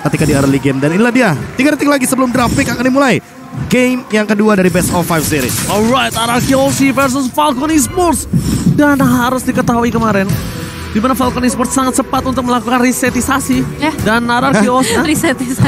ketika di early game. Dan inilah dia, 3 detik lagi sebelum draft pick akan dimulai. Game yang kedua dari Best of 5 series. Alright, RRQ Hoshi versus Falcon Esports. Dan harus diketahui kemarin, di mana Falcon Esports sangat cepat untuk melakukan resetisasi. Dan RRQ Hoshi Resetisasi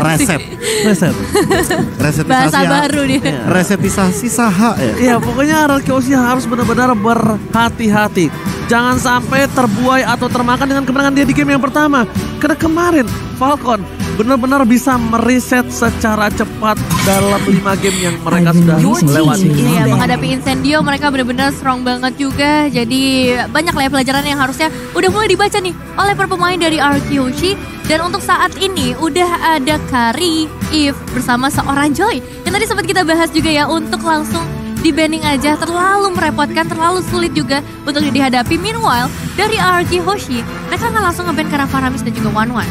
Bahasa baru dia. Resetisasi saha ya. Ya pokoknya RRQ Hoshi harus benar-benar berhati-hati. Jangan sampai terbuai atau termakan dengan kemenangan dia di game yang pertama. Karena kemarin Falcon benar-benar bisa mereset secara cepat dalam 5 game yang mereka sudah lewati. Iya, menghadapi Incendio mereka benar-benar strong banget juga. Jadi banyak lah ya pelajaran yang harusnya udah mulai dibaca nih oleh para pemain dari RRQ Hoshi. Dan untuk saat ini udah ada Kari, Eve bersama seorang Joy. Yang tadi sempat kita bahas juga ya, untuk langsung di-banning aja terlalu merepotkan, terlalu sulit juga untuk dihadapi. Meanwhile dari RRQ Hoshi mereka nggak langsung nge-ban karena Faramis dan juga Wanwan.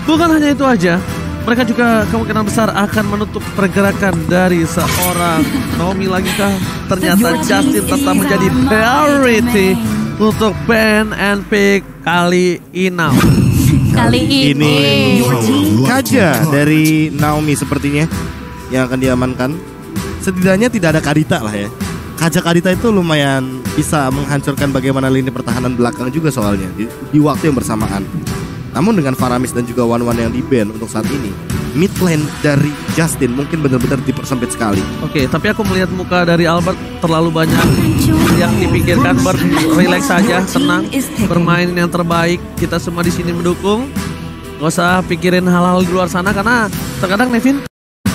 Bukan hanya itu aja, mereka juga kemungkinan besar akan menutup pergerakan dari seorang Naomi lagi kah? Ternyata Justin tetap menjadi priority untuk ban and pick kali ini. Kali ini Kaja dari Naomi sepertinya yang akan diamankan. Setidaknya tidak ada Kadita lah ya. Kaja Kadita itu lumayan bisa menghancurkan bagaimana lini pertahanan belakang juga soalnya di waktu yang bersamaan. Namun dengan Faramis dan juga Wanwan yang di-ban untuk saat ini, mid lane dari Justin mungkin benar-benar dipersempit sekali. Oke, tapi aku melihat muka dari Albert terlalu banyak yang dipikirkan. Relax saja, tenang, bermain yang terbaik. Kita semua di sini mendukung. Gak usah pikirin hal-hal di luar sana, karena terkadang Nevin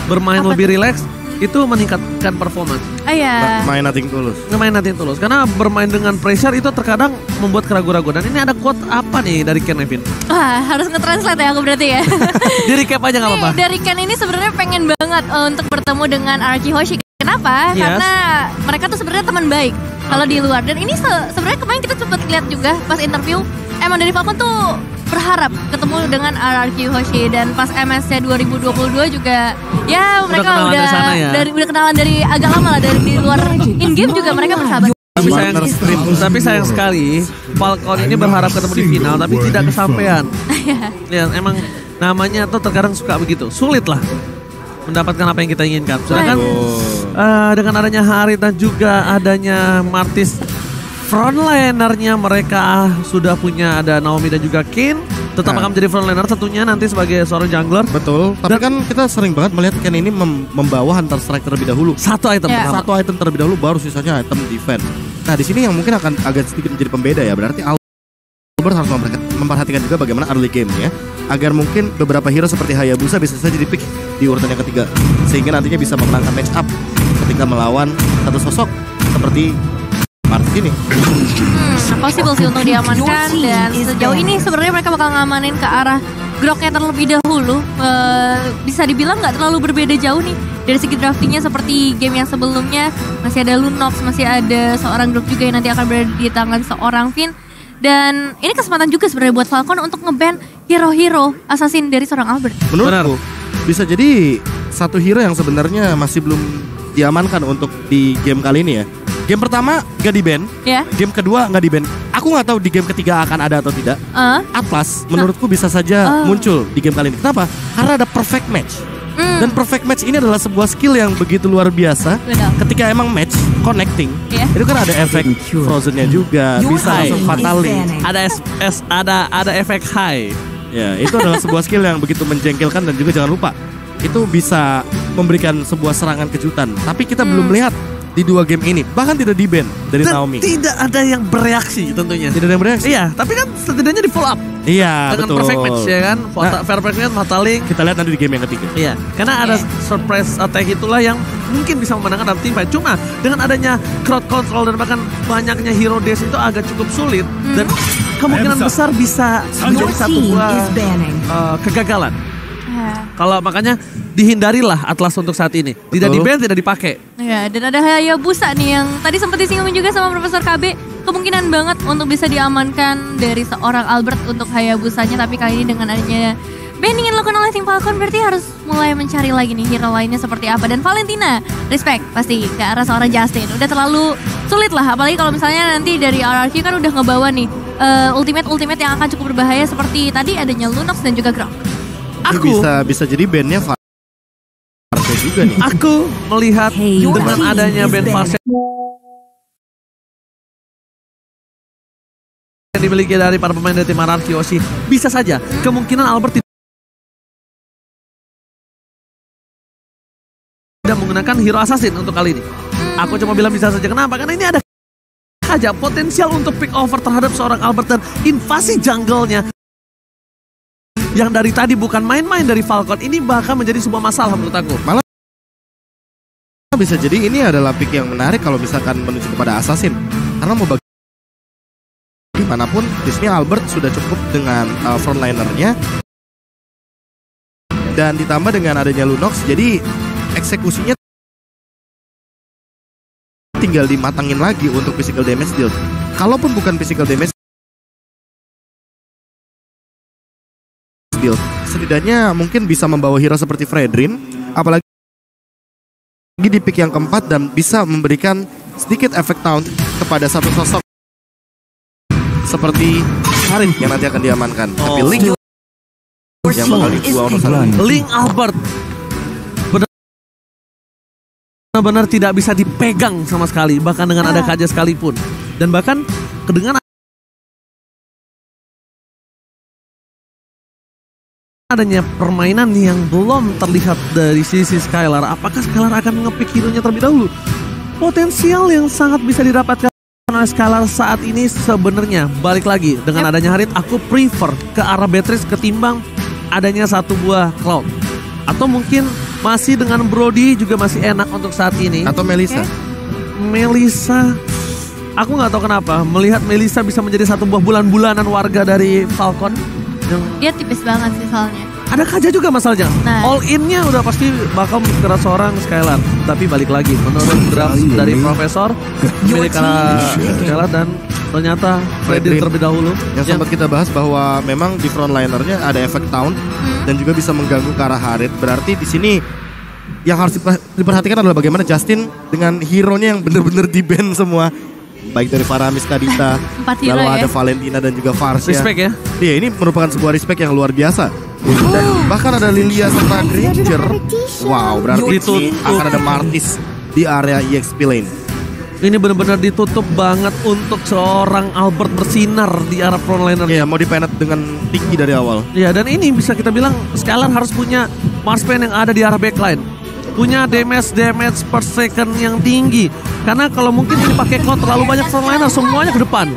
bermain lebih relax itu meningkatkan performance. Main nothing tulus. Main nothing tulus. Karena bermain dengan pressure itu terkadang membuat keraguan-keraguan. Dan ini ada quote apa nih dari Ken, Nevin? Wah, harus nge-translate ya aku berarti ya. Di recap aja gak apa-apa. Dari Ken ini sebenarnya pengen banget untuk bertemu dengan RRQ Hoshi. Kenapa? Yes. Karena mereka tuh sebenarnya teman baik kalau di luar. Dan ini sebenarnya kemarin kita sempat lihat juga pas interview, emang dari Falcon tuh berharap ketemu dengan RRQ Hoshi. Dan pas MSC 2022 juga ya mereka udah kenalan dari agak lama lah, dari di luar in game juga mereka bersahabat. Tapi sayang sekali Falcon ini berharap ketemu di final tapi tidak kesampaian. Ya emang namanya tuh terkadang suka begitu, sulit lah mendapatkan apa yang kita inginkan. Sedangkan dengan adanya Harit dan juga adanya Martis, frontlinernya mereka sudah punya, ada Naomi dan juga Ken. Tetap akan menjadi frontliner tentunya nanti sebagai seorang jungler. Betul. Tapi kan kita sering banget melihat Ken ini membawa Hunter Strike terlebih dahulu. Satu item terlebih dahulu, baru sisanya item defense. Nah di sini yang mungkin akan agak sedikit menjadi pembeda ya. Berarti Albert harus memperhatikan juga bagaimana early game ya, agar mungkin beberapa hero seperti Hayabusa bisa saja di pick di urutan yang ketiga, sehingga nantinya bisa memenangkan match up ketika melawan satu sosok seperti Martis ini. Possible sih untuk diamankan. Dan sejauh ini sebenarnya mereka bakal ngamanin ke arah Groknya terlebih dahulu. Bisa dibilang nggak terlalu berbeda jauh nih dari segi draftingnya seperti game yang sebelumnya. Masih ada Lunox, masih ada seorang Grok juga yang nanti akan berada di tangan seorang Finn. Dan ini kesempatan juga sebenarnya buat Falcon untuk nge-ban hero-hero assassin dari seorang Albert. Menurutku bisa jadi satu hero yang sebenarnya masih belum diamankan untuk di game kali ini ya. Game pertama gak di-ban, game kedua gak di-ban. Aku gak tahu di game ketiga akan ada atau tidak. Atlas menurutku bisa saja muncul di game kali ini. Kenapa? Karena ada perfect match. Dan perfect match ini adalah sebuah skill yang begitu luar biasa. Ketika emang match connecting, itu kan ada efek frozennya juga, bisa langsung fatally. Ada efek high. Ya, itu adalah sebuah skill yang begitu menjengkelkan. Dan juga jangan lupa, itu bisa memberikan sebuah serangan kejutan. Tapi kita belum melihat di 2 game ini, bahkan tidak di-ban dari Naomi. Tidak ada yang bereaksi tentunya. Tidak ada yang bereaksi. Iya, tapi kan setidaknya di follow up. Iya, dengan betul. Perfect match ya kan. Perfect match, Fataling. Kita lihat nanti di game yang ketiga. Iya, karena ada surprise attack itulah yang mungkin bisa memenangkan dalam teamfight. Cuma dengan adanya crowd control dan bahkan banyaknya hero dash itu agak cukup sulit. Dan kemungkinan besar bisa menjadi satu buah kegagalan. Kalau makanya dihindarilah Atlas untuk saat ini. Tidak di-ban, tidak dipakai. Ya, dan ada Hayabusa nih yang tadi sempat disinggung juga sama Profesor KB. Kemungkinan banget untuk bisa diamankan dari seorang Albert untuk Hayabusanya. Tapi kali ini dengan adanya banning yang dilakukan oleh tim Falcon, berarti harus mulai mencari lagi nih hero lainnya seperti apa. Dan Valentina, respect pasti ke arah seorang Justin. Udah terlalu sulit lah, apalagi kalau misalnya nanti dari RRQ kan udah ngebawa nih ultimate yang akan cukup berbahaya seperti tadi adanya Lunox dan juga Grok. Bisa jadi bandnya Farsia juga nih. Aku melihat dengan adanya band Farsia yang dimiliki dari para pemain dari tim RRQ Yoshi, bisa saja kemungkinan Albert tidak menggunakan hero assassin untuk kali ini. Aku cuma bilang bisa saja. Kenapa? Karena ini ada saja potensial untuk pick over terhadap seorang Albert dan invasi jungle-nya yang dari tadi bukan main-main dari Falcon. Ini bahkan menjadi sebuah masalah menurut aku. Malah bisa jadi ini adalah pick yang menarik kalau misalkan menuju kepada assassin. Karena mau bagaimanapun di sini Albert sudah cukup dengan frontlinernya dan ditambah dengan adanya Lunox, jadi eksekusinya tinggal dimatangin lagi untuk physical damage deal. Kalaupun bukan physical damage deal, setidaknya mungkin bisa membawa hero seperti Fredrin, apalagi di pick yang keempat, dan bisa memberikan sedikit efek taunt kepada satu sosok seperti Karin yang nanti akan diamankan. Tapi Link yang bakal dibuang Link Albert benar-benar tidak bisa dipegang sama sekali, bahkan dengan ada Kaja sekalipun. Dan bahkan dengan adanya permainan yang belum terlihat dari sisi Skylar, apakah Skylar akan nge-pick hero-nya terlebih dahulu? Potensial yang sangat bisa didapatkan oleh Skylar saat ini sebenarnya, balik lagi dengan adanya Harit, aku prefer ke arah Beatrice ketimbang adanya satu buah Cloud. Atau mungkin masih dengan Brody juga masih enak untuk saat ini. Atau Melissa. Melissa, aku nggak tahu kenapa melihat Melissa bisa menjadi satu buah bulan-bulanan warga dari Falcon. Dia tipis banget sih soalnya. Ada Kaja juga masalahnya. All in-nya udah pasti bakal mengeras seorang Skylar. Tapi balik lagi menurut draft dari Profesor milik Skylar, dan ternyata Fredrin terlebih dahulu. Yang sempat kita bahas bahwa memang di frontlinernya ada efek taunt dan juga bisa mengganggu ke arah Harit. Berarti di sini yang harus diperhatikan adalah bagaimana Justin dengan hero-nya yang benar-benar di-ban semua. Baik dari Faramis, Kadita, lalu ada Valentina dan juga Farsia. Respect ya. Iya, ini merupakan sebuah respect yang luar biasa. Dan bahkan ada Lilia serta Granger. Wow, berarti ini akan ada Martis di area EXP lane. Ini benar-benar ditutup banget untuk seorang Albert bersinar di arah frontliner. Iya, mau dipenet dengan tinggi dari awal. Iya, dan ini bisa kita bilang Skylar harus punya Marspen yang ada di arah backline. Punya damage per second yang tinggi. Karena kalau mungkin ini pakai Cloud terlalu banyak frontliner, semuanya ke depan.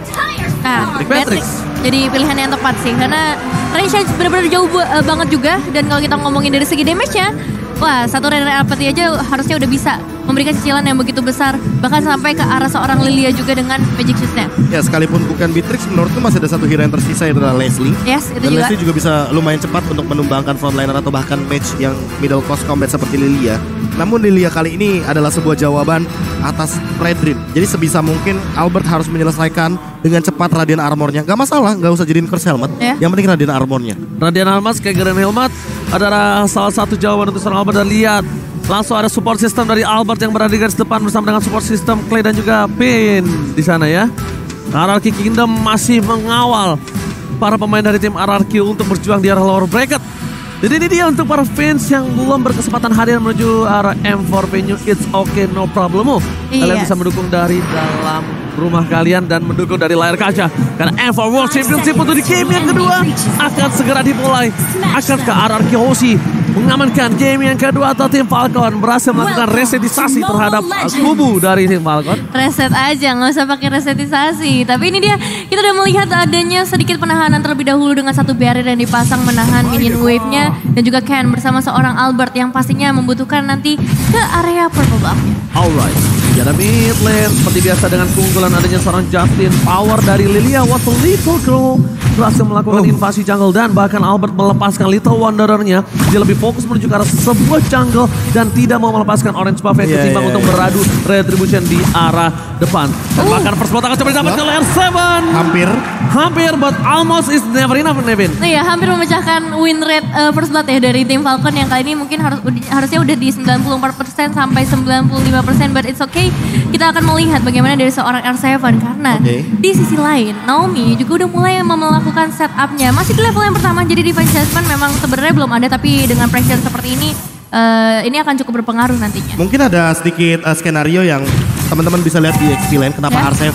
Nah, Beatrix jadi pilihan yang tepat sih. Karena range-nya benar-benar jauh banget juga. Dan kalau kita ngomongin dari segi damage-nya, wah, satu Renner Apathy aja harusnya udah bisa memberikan cicilan yang begitu besar. Bahkan sampai ke arah seorang Lilia juga dengan Magic Shoes-nya. Ya, sekalipun bukan Beatrix, menurutku masih ada satu hero yang tersisa, itu adalah Leslie. Yes, itu dan juga. Leslie juga bisa lumayan cepat untuk menumbangkan frontliner atau bahkan match yang middle cost combat seperti Lilia. Namun Lilia kali ini adalah sebuah jawaban atas Fredrin. Jadi sebisa mungkin Albert harus menyelesaikan dengan cepat Radiant Armor-nya. Gak masalah, gak usah jadiin Curse Helmet. Yang penting Radiant Armor-nya. Radiant Armor kayak Grand Helmet adalah salah satu jawaban untuk seorang Albert. Dan lihat, langsung ada support system dari Albert yang berada di garis depan bersama dengan support system Clay dan juga Pin di sana ya. RRQ Kingdom masih mengawal para pemain dari tim RRQ untuk berjuang di arah lower bracket. Jadi ini dia untuk para fans yang belum berkesempatan hadir menuju arah M4 venue. It's okay, no problem. Kalian bisa mendukung dari dalam rumah kalian dan mendukung dari layar kaca. Karena M4 World Championship untuk di game yang kedua akan segera dimulai. Akankah RRQ Yoshi mengamankan game yang kedua atau tim Falcon berhasil melakukan resetisasi terhadap kubu dari tim Falcon? Reset aja, nggak usah pakai resetisasi. Tapi ini dia, kita udah melihat adanya sedikit penahanan terlebih dahulu dengan satu barrier yang dipasang menahan minion wave-nya dan juga Ken bersama seorang Albert yang pastinya membutuhkan nanti ke area purple buff-nya. Alright, jalan mid lane seperti biasa dengan keunggulan adanya seorang Justin. Power dari Lilia was a little girl berhasil melakukan invasi jungle dan bahkan Albert melepaskan Little Wanderer-nya. Dia lebih fokus menuju ke arah sebuah jungle dan tidak mau melepaskan orange buff yang ketimbang untuk beradu retribution di arah depan. Dan bahkan first blood akan coba didapat oleh R7. Hampir. hampir but almost is never enough, Nevin. Iya, hampir memecahkan win rate first blood ya dari tim Falcon yang kali ini mungkin harusnya udah di 94% sampai 95%, but it's okay. Kita akan melihat bagaimana dari seorang R7 karena di sisi lain Naomi juga udah mulai melakukan setupnya. Masih di level yang pertama, jadi defense assessment memang sebenarnya belum ada, tapi dengan pressure seperti ini akan cukup berpengaruh nantinya. Mungkin ada sedikit skenario yang teman-teman bisa lihat di XP Lane kenapa R7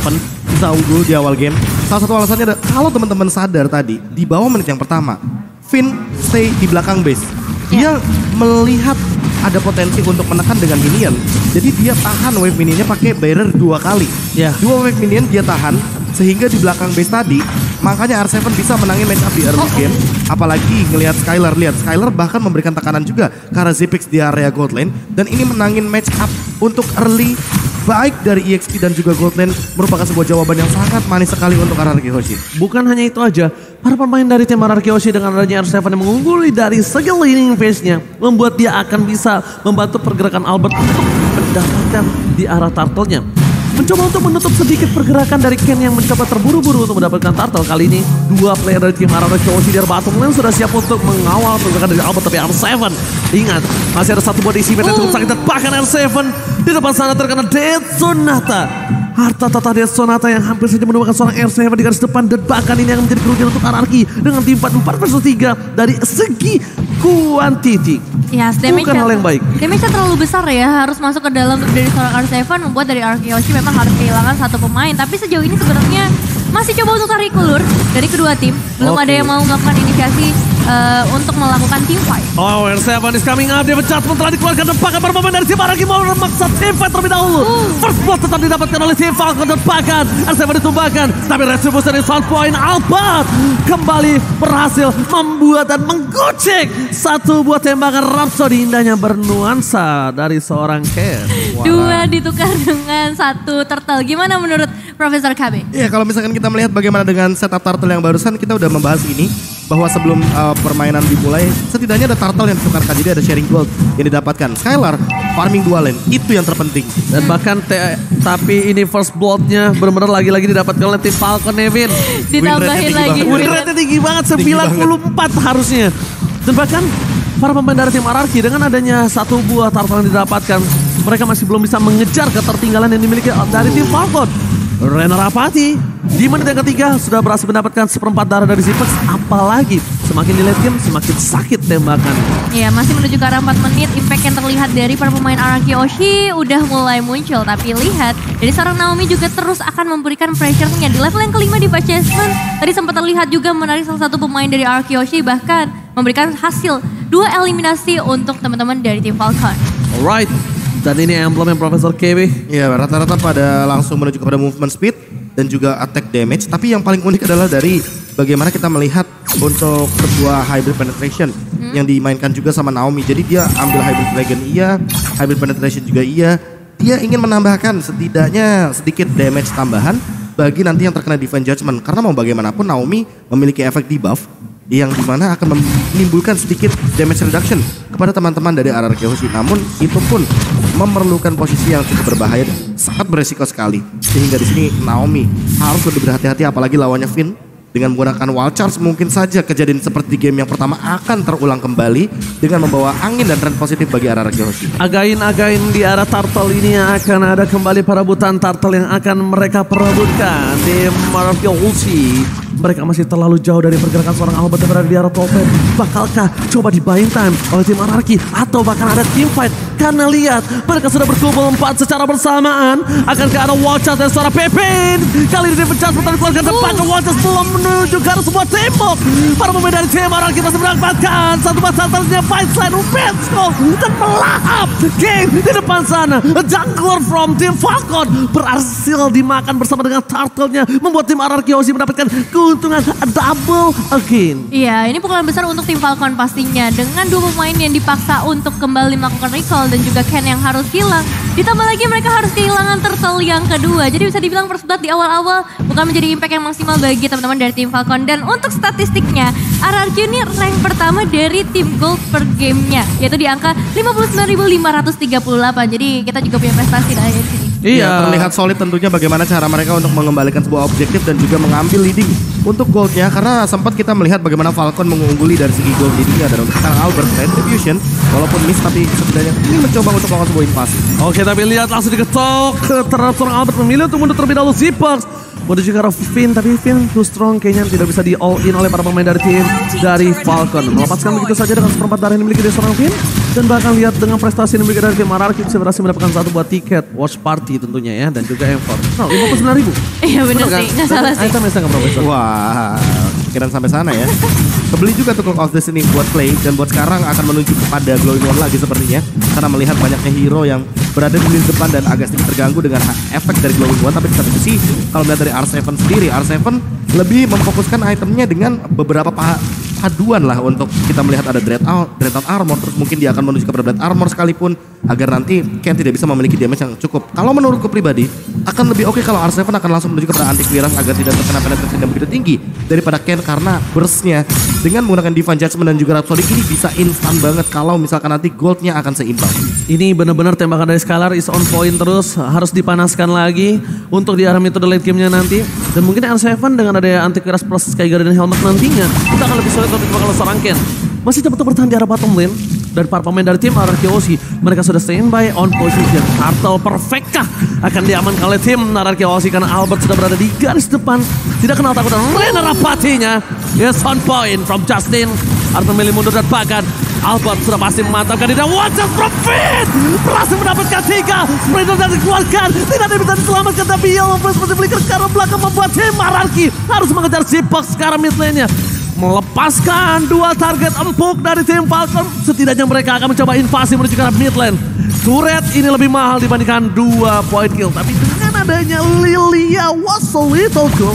bisa unggul di awal game. Salah satu alasannya ada, kalau teman-teman sadar tadi di bawah menit yang pertama, Finn stay di belakang base. Dia melihat ada potensi untuk menekan dengan minion. Jadi dia tahan wave minionnya pakai barrier 2 kali. 2 wave minion dia tahan sehingga di belakang base tadi, makanya R7 bisa menangin match up di early game. Apalagi ngelihat Skylar, lihat Skylar bahkan memberikan tekanan juga karena Zipix di area gold lane, dan ini menangin match up untuk early baik dari EXP dan juga gold lane merupakan sebuah jawaban yang sangat manis sekali untuk RRQ Hoshi. Bukan hanya itu aja, para pemain dari tim RRQ Hoshi dengan adanya R7 yang mengungguli dari segi laning phase-nya membuat dia akan bisa membantu pergerakan Albert untuk mendapatkan di arah turtle-nya. Mencoba untuk menutup sedikit pergerakan dari Ken yang mencoba terburu-buru untuk mendapatkan turtle. Kali ini dua player dari tim RRQ Hoshi dari bottom lane sudah siap untuk mengawal pergerakan dari Albert, tapi R7 ingat masih ada satu buat isi yang cukup sakit, dan bahkan R7 di depan sana terkena Death Sonata. Harta tata Death Sonata yang hampir saja menemukan seorang R7 di garis depan, dan bahkan ini akan menjadi kerugian untuk RRQ dengan tim 4 versus 3 dari segi kuantiti. Yes, bukan hal yang baik. Damage-nya terlalu besar ya, harus masuk ke dalam dari seorang R7 membuat dari RRQ Hoshi memang harus kehilangan satu pemain. Tapi sejauh ini sebenarnya masih coba untuk tarik ulur dari kedua tim. Belum ada yang mau melakukan inisiasi untuk melakukan team fight. Oh, R7 is coming up. Dia menjatuhkan telah dikeluarkan, dan bahkan para pemain dari tim RRQ mau memaksa team fight terlebih dahulu. First blood tetap didapatkan oleh tim Falcon, dan bahkan R7 ditumbangkan. Tapi Retribution dari Sound Point Albert kembali berhasil membuat dan menggocek satu buah tembakan Rhapsody indahnya bernuansa dari seorang Ken. Dua ditukar dengan satu turtle. Gimana menurut Profesor KB? Iya, kalau misalkan kita melihat bagaimana dengan setup turtle yang barusan, kita udah membahas ini bahwa sebelum permainan dimulai setidaknya ada turtle yang ditukarkan, jadi ada sharing gold yang didapatkan. Skylar farming 2 lane, itu yang terpenting. Dan bahkan tapi ini first blood-nya benar-benar lagi-lagi didapatkan oleh tim Falcon, Nevin. Ditambahin lagi. Win rate-nya tinggi banget, 94 harusnya. Dan bahkan para pemain dari tim RRQ dengan adanya satu buah turtle yang didapatkan, mereka masih belum bisa mengejar ketertinggalan yang dimiliki dari tim Falcon. Rena Rapati di menit yang ketiga sudah berhasil mendapatkan seperempat darah dari Zipix. Apalagi semakin di late game semakin sakit tembakan. Iya, masih menuju ke arah 4 menit. Impact yang terlihat dari para pemain RRQ Hoshi udah mulai muncul. Tapi lihat, dari seorang Naomi juga terus akan memberikan pressure-nya. Di level yang kelima di Chessman, tadi sempat terlihat juga menarik salah satu pemain dari RRQ Hoshi, bahkan memberikan hasil 2 eliminasi untuk teman-teman dari tim Falcon. Alright. Dan ini emblem yang Profesor KB. Iya, rata-rata pada langsung menuju kepada movement speed dan juga attack damage. Tapi yang paling unik adalah dari bagaimana kita melihat untuk sebuah hybrid penetration yang dimainkan juga sama Naomi. Jadi dia ambil hybrid dragon iya, hybrid penetration juga iya. Dia ingin menambahkan setidaknya sedikit damage tambahan bagi nanti yang terkena Divine Judgment. Karena mau bagaimanapun Naomi memiliki efek debuff yang dimana akan menimbulkan sedikit damage reduction kepada teman-teman dari RRQ Hoshi. Namun itu pun memerlukan posisi yang cukup berbahaya, sangat beresiko sekali. Sehingga di sini Naomi harus lebih berhati-hati, apalagi lawannya Finn. Dengan menggunakan wild charge mungkin saja kejadian seperti game yang pertama akan terulang kembali dengan membawa angin dan tren positif bagi RRQ Hoshi. Again di arah turtle ini akan ada kembali perebutan turtle yang akan mereka perebutkan. Tim RRQ Hoshi, mereka masih terlalu jauh dari pergerakan seorang Albert yang berada di arah top lane. Bakalkah coba di buying time oleh tim RRQ atau bahkan ada team fight? Karena lihat mereka sudah berkumpul 4 secara bersamaan. Akankah ada wild charge dari seorang Pepin? Kali ini dipencet pertahanan keluarga depan. Wild charge belum menuju ke arah sebuah tembok. Para pemain dari tim RRQ masih mendapatkan satu batalnya fight side Upensko dan melahap game di depan sana. Jungler from tim Falcon berhasil dimakan bersama dengan turtle-nya, membuat tim RRQ Hoshi mendapatkan keuntungan double again. Iya, ini pukulan besar untuk tim Falcon pastinya. Dengan 2 pemain yang dipaksa untuk kembali melakukan recall dan juga Ken yang harus hilang. Ditambah lagi mereka harus kehilangan turtle yang kedua. Jadi bisa dibilang first blood di awal-awal bukan menjadi impact yang maksimal bagi teman-teman dari tim Falcon. Dan untuk statistiknya, RRQ ini rank pertama dari tim Gold per gamenya, yaitu di angka 59.538. Jadi kita juga punya prestasi dari sini. Iya, terlihat solid tentunya bagaimana cara mereka untuk mengembalikan sebuah objektif dan juga mengambil leading untuk goldnya. Karena sempat kita melihat bagaimana Falcon mengungguli dari segi gold leadingnya. Dan untuk sekarang Albert Retribution, walaupun miss tapi setidaknya ingin mencoba untuk melakukan sebuah invasi. Oke, tapi lihat langsung diketok terhadap seorang Albert, memilih untuk mundur terlebih dahulu. Zipax menuju ke arah Finn, tapi Finn too strong kayaknya tidak bisa di all in oleh para pemain dari tim dari Falcon. Melepaskan begitu saja dengan seperempat darah yang dimiliki dari seorang Finn. Dan bahkan lihat dengan prestasi yang dimiliki dari tim RRQ bisa berhasil mendapatkan satu buat tiket watch party tentunya ya. Dan juga M4. Nah, 59.000. Iya benar sih, nggak salah sih. Wah, pikiran sampai sana ya. Kebeli juga tuh Clock of Destiny buat play. Dan buat sekarang akan menuju kepada Glowing One lagi sepertinya. Karena melihat banyaknya hero yang berada di lini depan dan agak sedikit terganggu dengan efek dari Glowing One. Tapi di satu sisi kalau melihat dari R7 sendiri, R7 lebih memfokuskan itemnya dengan beberapa paduan lah untuk kita melihat ada Dreadnought Armor, terus mungkin dia akan menuju kepada Blade Armor sekalipun agar nanti Ken tidak bisa memiliki damage yang cukup. Kalau menurutku pribadi akan lebih oke kalau R7 akan langsung menuju kepada anti-clearance agar tidak terkena penetrasi yang begitu tinggi daripada Ken, karena burstnya dengan menggunakan Divine Judgment dan juga Rhapsody ini bisa instan banget kalau misalkan nanti goldnya akan seimbang. Ini benar-benar tembakan dari Skylar is on point terus, harus dipanaskan lagi untuk di arah metode late game-nya nanti. Dan mungkin R7 dengan ada anti-clearance plus Sky Guardian Helmet nantinya kita akan lebih sulit untuk kalau seorang Ken. Masih dapat bertahan di arah bottom lane. Dan para pemain dari tim RRQ, mereka sudah standby on position. Turtle perfectkah akan diamankan oleh tim RRQ karena Albert sudah berada di garis depan. Tidak kenal takut dan Rena Rapatinya. Yes, on point from Justin. Harus memilih mundur dan bahkan Albert sudah pasti memantapkan diri. Wajah from Finn berhasil mendapatkan 3. Springer dan dikeluarkan. Tidak ada yang bisa diselamatkan, tapi Yellow Flash masih beli ke arah belakang membuat tim RRQ harus mengejar Zipax sekarang mid lane-nya. Melepaskan 2 target empuk dari tim Falcon. Setidaknya mereka akan mencoba invasi menuju ke arah mid lane. Turret ini lebih mahal dibandingkan 2 point kill. Tapi dengan adanya Lilia was so little goal.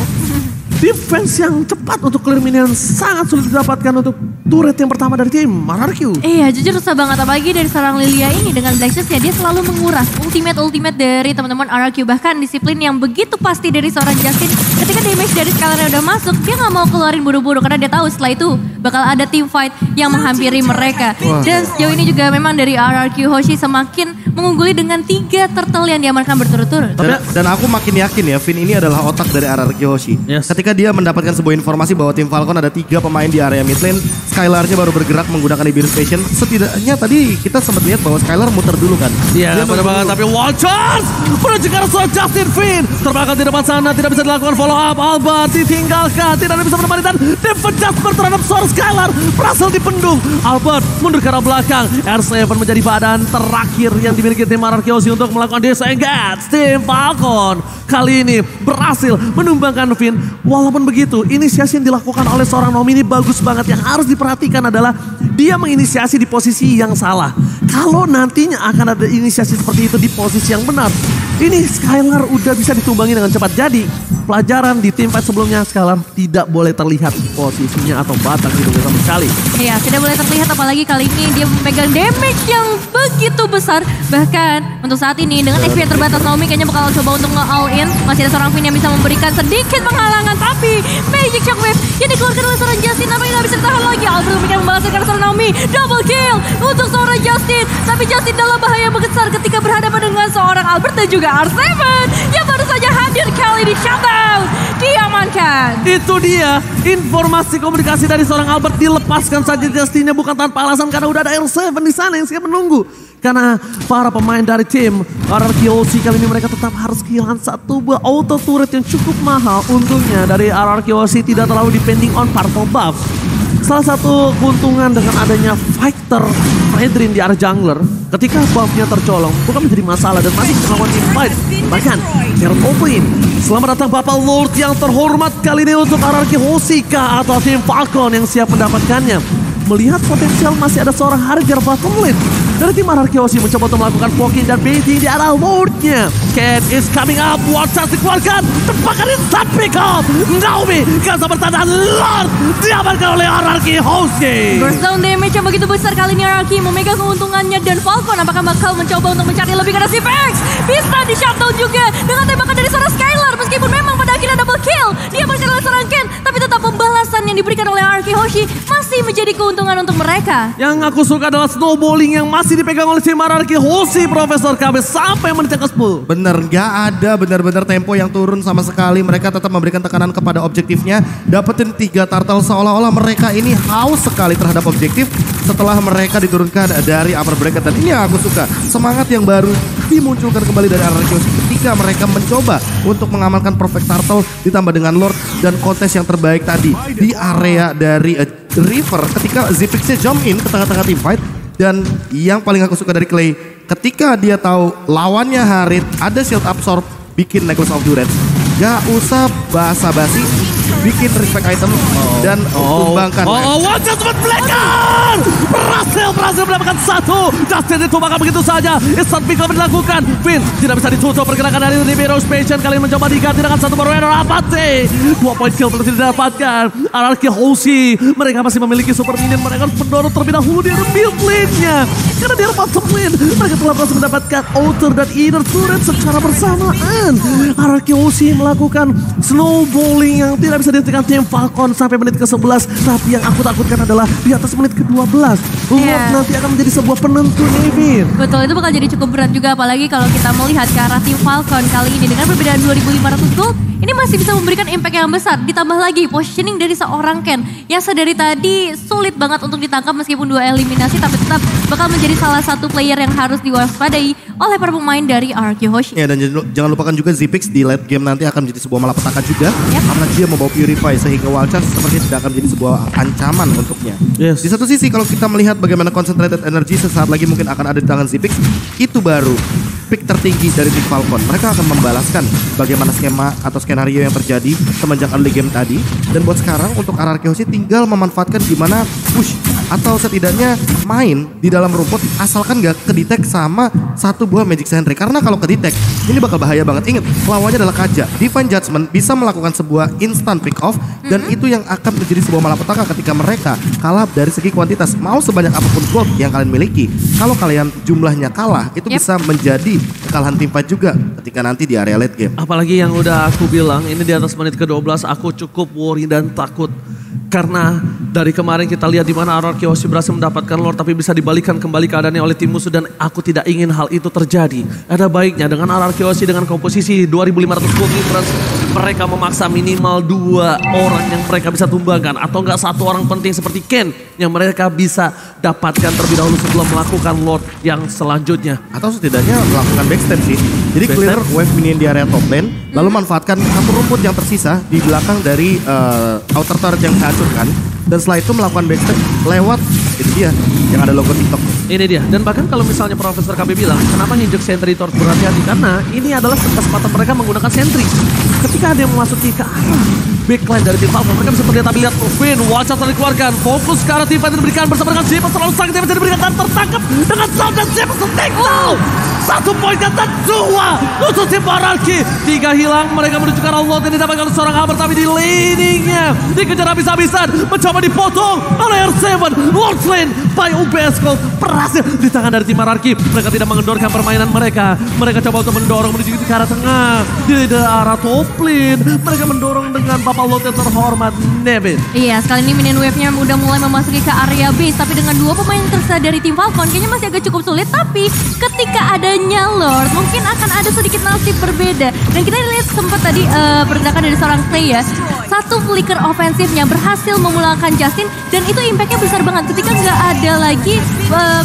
Defense yang cepat untuk clear minion sangat sulit didapatkan untuk turret yang pertama dari tim RRQ. Iya, jujur susah banget, apalagi dari seorang Lilia ini dengan Black Shoes ya, dia selalu menguras ultimate dari teman-teman RRQ. Bahkan disiplin yang begitu pasti dari seorang Justin, ketika damage dari Skylar udah masuk, dia nggak mau keluarin buru-buru karena dia tahu setelah itu bakal ada team fight yang menghampiri mereka. Dan sejauh ini juga memang dari RRQ Hoshi semakin mengungguli dengan 3 turtle yang diamankan berturut-turut. Dan aku makin yakin ya, Finn ini adalah otak dari RRQ Hoshi. Yes. Ketika dia mendapatkan sebuah informasi bahwa tim Falcon ada 3 pemain di area mid lane, Skylar-nya baru bergerak menggunakan Ibirus Station. Setidaknya tadi kita sempat lihat bahwa Skylar muter dulu kan. Iya, benar banget. Tapi Walters menuju ke arah Justin Finn. Terbakar di depan sana, tidak bisa dilakukan follow up. Albert ditinggalkan, tidak ada bisa menemani dan Devon Jasper terhadap seorang Skylar berhasil dipendung. Albert mundur ke arah belakang. R7 menjadi badan terakhir yang dimiliki tim RRQ untuk melakukan disengage. Tim Falcon kali ini berhasil menumbangkan Finn. Walaupun begitu, inisiasi yang dilakukan oleh seorang Nomi ini bagus banget. Yang harus diperhatikan adalah dia menginisiasi di posisi yang salah. Kalau nantinya akan ada inisiasi seperti itu di posisi yang benar, ini Skylar udah bisa ditumbangi dengan cepat. Jadi pelajaran di tim fight sebelumnya, Skylar tidak boleh terlihat posisinya atau batang hidungnya sama sekali. Iya, tidak boleh terlihat, apalagi kali ini dia memegang damage yang begitu besar. Bahkan untuk saat ini dengan XP yang terbatas, Naomi kayaknya bakal coba untuk nge-all in. Masih ada seorang Finn yang bisa memberikan sedikit penghalangan, tapi Magic Shockwave yang dikeluarkan oleh seorang Justin nampaknya nggak bisa ditahan lagi. Albert memikirkan membalaskan karena seorang Naomi. Double kill untuk seorang Justin. Tapi Justin dalam bahaya besar ketika berhadapan dengan seorang Albert dan juga R7 yang baru saja hadir kali di shutdown. Diamankan. Itu dia informasi komunikasi dari seorang Albert. Dilepaskan saja Justinnya bukan tanpa alasan karena udah ada R7 di sana yang siap menunggu. Karena para pemain dari tim RRQ kali ini mereka tetap harus kehilangan 1 buah auto turret yang cukup mahal. Untungnya dari RRQ tidak terlalu depending on purple buff. Salah satu keuntungan dengan adanya fighter Fredrin di arah jungler, ketika buffnya tercolong bukan menjadi masalah dan masih bisa melakukan team fight. Bahkan Geralt Open, selamat datang Bapak Lord yang terhormat kali ini untuk RRQ Hosika atau tim Falcon yang siap mendapatkannya. Melihat potensial masih ada seorang Harger bottom lane dari tim RRQ mencoba untuk melakukan poking dan baiting di arah Lordnya. Ken is coming up, Watchers dikeluarkan, tebakan instant pick up. Naomi kasih bertanda Lord diamankan oleh RRQ Hoshi. Burst down damage yang begitu besar kali ini RRQ memegang keuntungannya dan Falcon apakah bakal mencoba untuk mencari lebih karena si Vex bisa di shutdown juga dengan tembakan dari seorang Skylar. Meskipun memang pada akhirnya double kill diamankan oleh seorang Ken, tapi tetap pembalasan yang diberikan oleh RRQ Hoshi masih menjadi keuntungan keuntungan untuk mereka. Yang aku suka adalah snowballing yang masih dipegang oleh tim RRQ Hoshi, Profesor KB sampai menit yang ke-10. Bener, gak ada benar-benar tempo yang turun sama sekali. Mereka tetap memberikan tekanan kepada objektifnya. Dapetin 3 turtle seolah-olah mereka ini haus sekali terhadap objektif setelah mereka diturunkan dari upper bracket. Dan ini yang aku suka, semangat yang baru dimunculkan kembali dari RRQ ketika mereka mencoba untuk mengamankan perfect turtle ditambah dengan Lord dan kontes yang terbaik tadi di area dari River ketika Zipixnya jump in ke tengah-tengah team fight. Dan yang paling aku suka dari Clay, ketika dia tahu lawannya Harit ada shield absorb, bikin Necklace of Durance, gak usah basa-basi, bikin respect item dan tumbangkan. Wajah teman Blacker berhasil mendapatkan 1. Justin ditumbangkan begitu saja. Instant pick up dilakukan. Finn tidak bisa ditutup pergerakan dari Libero Station. Kali ini mencoba diganti dengan 1 baru error Apathy. 2 point kill belum didapatkan. RRQ Hoshi, mereka masih memiliki super minion. Mereka harus mendorong terlebih dahulu di mid lane-nya. Karena di bottom lane mereka telah berhasil mendapatkan outer dan inner turret secara bersamaan. RRQ Hoshi melakukan snowballing yang tidak bisa dihentikan tim Falcon sampai menit ke-11. Tapi yang aku takutkan adalah di atas menit ke-12. Lord nanti akan menjadi sebuah penentu nih, Vin. Betul, itu bakal jadi cukup berat juga. Apalagi kalau kita melihat ke arah tim Falcon kali ini. Dengan perbedaan 2.500 gold, ini masih bisa memberikan impact yang besar. Ditambah lagi positioning dari seorang Ken yang sedari tadi sulit banget untuk ditangkap meskipun 2 eliminasi. Tapi tetap bakal menjadi salah satu player yang harus diwaspadai oleh para pemain dari RRQ Hoshi. Ya, dan jangan lupakan juga Zipix di late game nanti akan menjadi sebuah malapetaka juga. Karena dia membawa Purify sehingga Wild Charge sepertinya tidak akan menjadi sebuah ancaman untuknya. Yes. Di satu sisi kalau kita melihat bagaimana concentrated energy sesaat lagi mungkin akan ada di tangan Zipix, itu baru pick tertinggi dari tim Falcon. Mereka akan membalaskan bagaimana skema atau skenario yang terjadi semenjak early game tadi. Dan buat sekarang untuk RRQ Hoshi tinggal memanfaatkan gimana push atau setidaknya main di dalam rumput asalkan gak kedetek sama 1 buah Magic Sentry. Karena kalau kedetek ini bakal bahaya banget. Ingat, lawannya adalah Kaja. Divine Judgment bisa melakukan sebuah instant pick off dan itu yang akan menjadi sebuah malapetaka ketika mereka kalah dari segi kuantitas. Mau sebanyak apapun gold yang kalian miliki, kalau kalian jumlahnya kalah, itu bisa menjadi kekalahan tim fight juga ketika nanti di area late game. Apalagi yang udah aku bilang, ini di atas menit ke-12 aku cukup worry dan takut. Karena dari kemarin kita lihat di mana RRQ Hoshi berhasil mendapatkan Lord tapi bisa dibalikan kembali keadaannya oleh tim musuh dan aku tidak ingin hal itu terjadi. Ada baiknya dengan RRQ Hoshi dengan komposisi 2.500 gold difference mereka memaksa minimal 2 orang yang mereka bisa tumbangkan atau enggak 1 orang penting seperti Ken yang mereka bisa dapatkan terlebih dahulu sebelum melakukan Lord yang selanjutnya. Atau setidaknya melakukan backstab sih. Jadi clear wave minion di area top lane lalu manfaatkan satu rumput yang tersisa di belakang dari outer turret yang dihancurkan. Dan setelah itu melakukan backstab lewat itu dia yang ada logo TikTok. Ini dia. Dan bahkan kalau misalnya Profesor KB bilang kenapa nginjek sentry itu harus berhati-hati, karena ini adalah kesempatan mereka menggunakan sentry. Ketika ada yang memasuki ke arah backline dari tim Falcon, mereka bisa terlihat lihat Finn, Watch Out dikeluarkan, fokus ke arah tim fight diberikan bersama dengan Zipper, terlalu sakit tim diberikan dan tertangkap dengan Sound dan Zipper take down. 1 poin kata 2 untuk tim RRQ. 3 hilang, mereka menuju ke arah Lord yang didapatkan seorang Hammer tapi di leadingnya dikejar habis-habisan, mencoba dipotong oleh R7. Lord Lane by UBS Gold berhasil di tangan dari tim RRQ. Mereka tidak mengendorkan permainan mereka. Mereka coba untuk mendorong menuju ke arah tengah. Di arah top lane mereka mendorong dengan Bapak Lord yang terhormat Nevin. Iya, sekali ini minion wave-nya udah mulai memasuki ke area base. Tapi dengan 2 pemain tersisa dari tim Falcon kayaknya masih agak cukup sulit. Tapi ketika adanya Lord mungkin akan ada sedikit nasib berbeda. Dan kita lihat sempat tadi pergerakan dari seorang Clay ya. 1 flicker ofensifnya berhasil memulangkan Justin. Dan itu impactnya besar banget ketika nggak ada lagi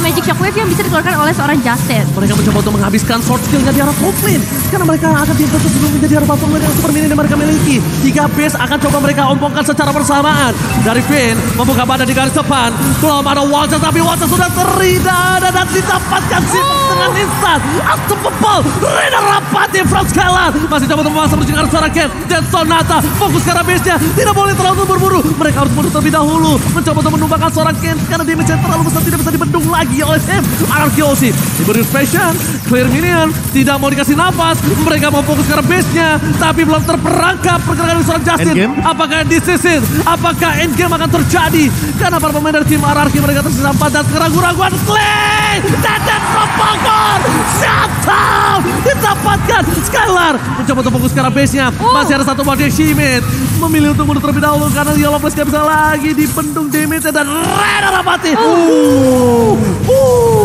Magic Shockwave yang bisa dikeluarkan oleh seorang Justin. Mereka mencoba untuk menghabiskan sword skillnya di arah top lane. Karena mereka akan dibentuk sebelum menjadi arah bottom lane yang super minion yang mereka miliki. 3 base akan coba mereka ompongkan secara bersamaan. Dari Finn membuka badan di garis depan. Belum ada Watcher tapi Watcher sudah teridah dan didapatkan Zipper dengan instan. Unstoppable. Rina Rapati from Skylar. Masih coba untuk memaksa menuju ke arah suara Ken. Dan Sonata fokus ke arah base-nya. Tidak boleh terlalu berburu. Mereka harus mundur terlebih dahulu. Mencoba untuk menumbangkan seorang Ken. Karena damage-nya terlalu besar tidak bisa dibendung lagi oleh tim RRQ Hoshi. Diberi fashion. Clear minion. Tidak mau dikasih nafas. Mereka mau fokus ke arah base-nya. Tapi belum terperangkap pergerakan dari seorang Justin. Endgame? Apakah decision? Apakah endgame akan terjadi? Karena para pemain dari tim RRQ mereka tersisa 4 dan keraguan-raguan Clay. Deden from Bogor. Shut up. Didapatkan Skylar. Mencoba untuk fokus ke arah base-nya. Masih ada satu body Shimit. Memilih untuk mundur terlebih dahulu karena Yellow Flash gak bisa lagi dipendung damage dan Red Arapati.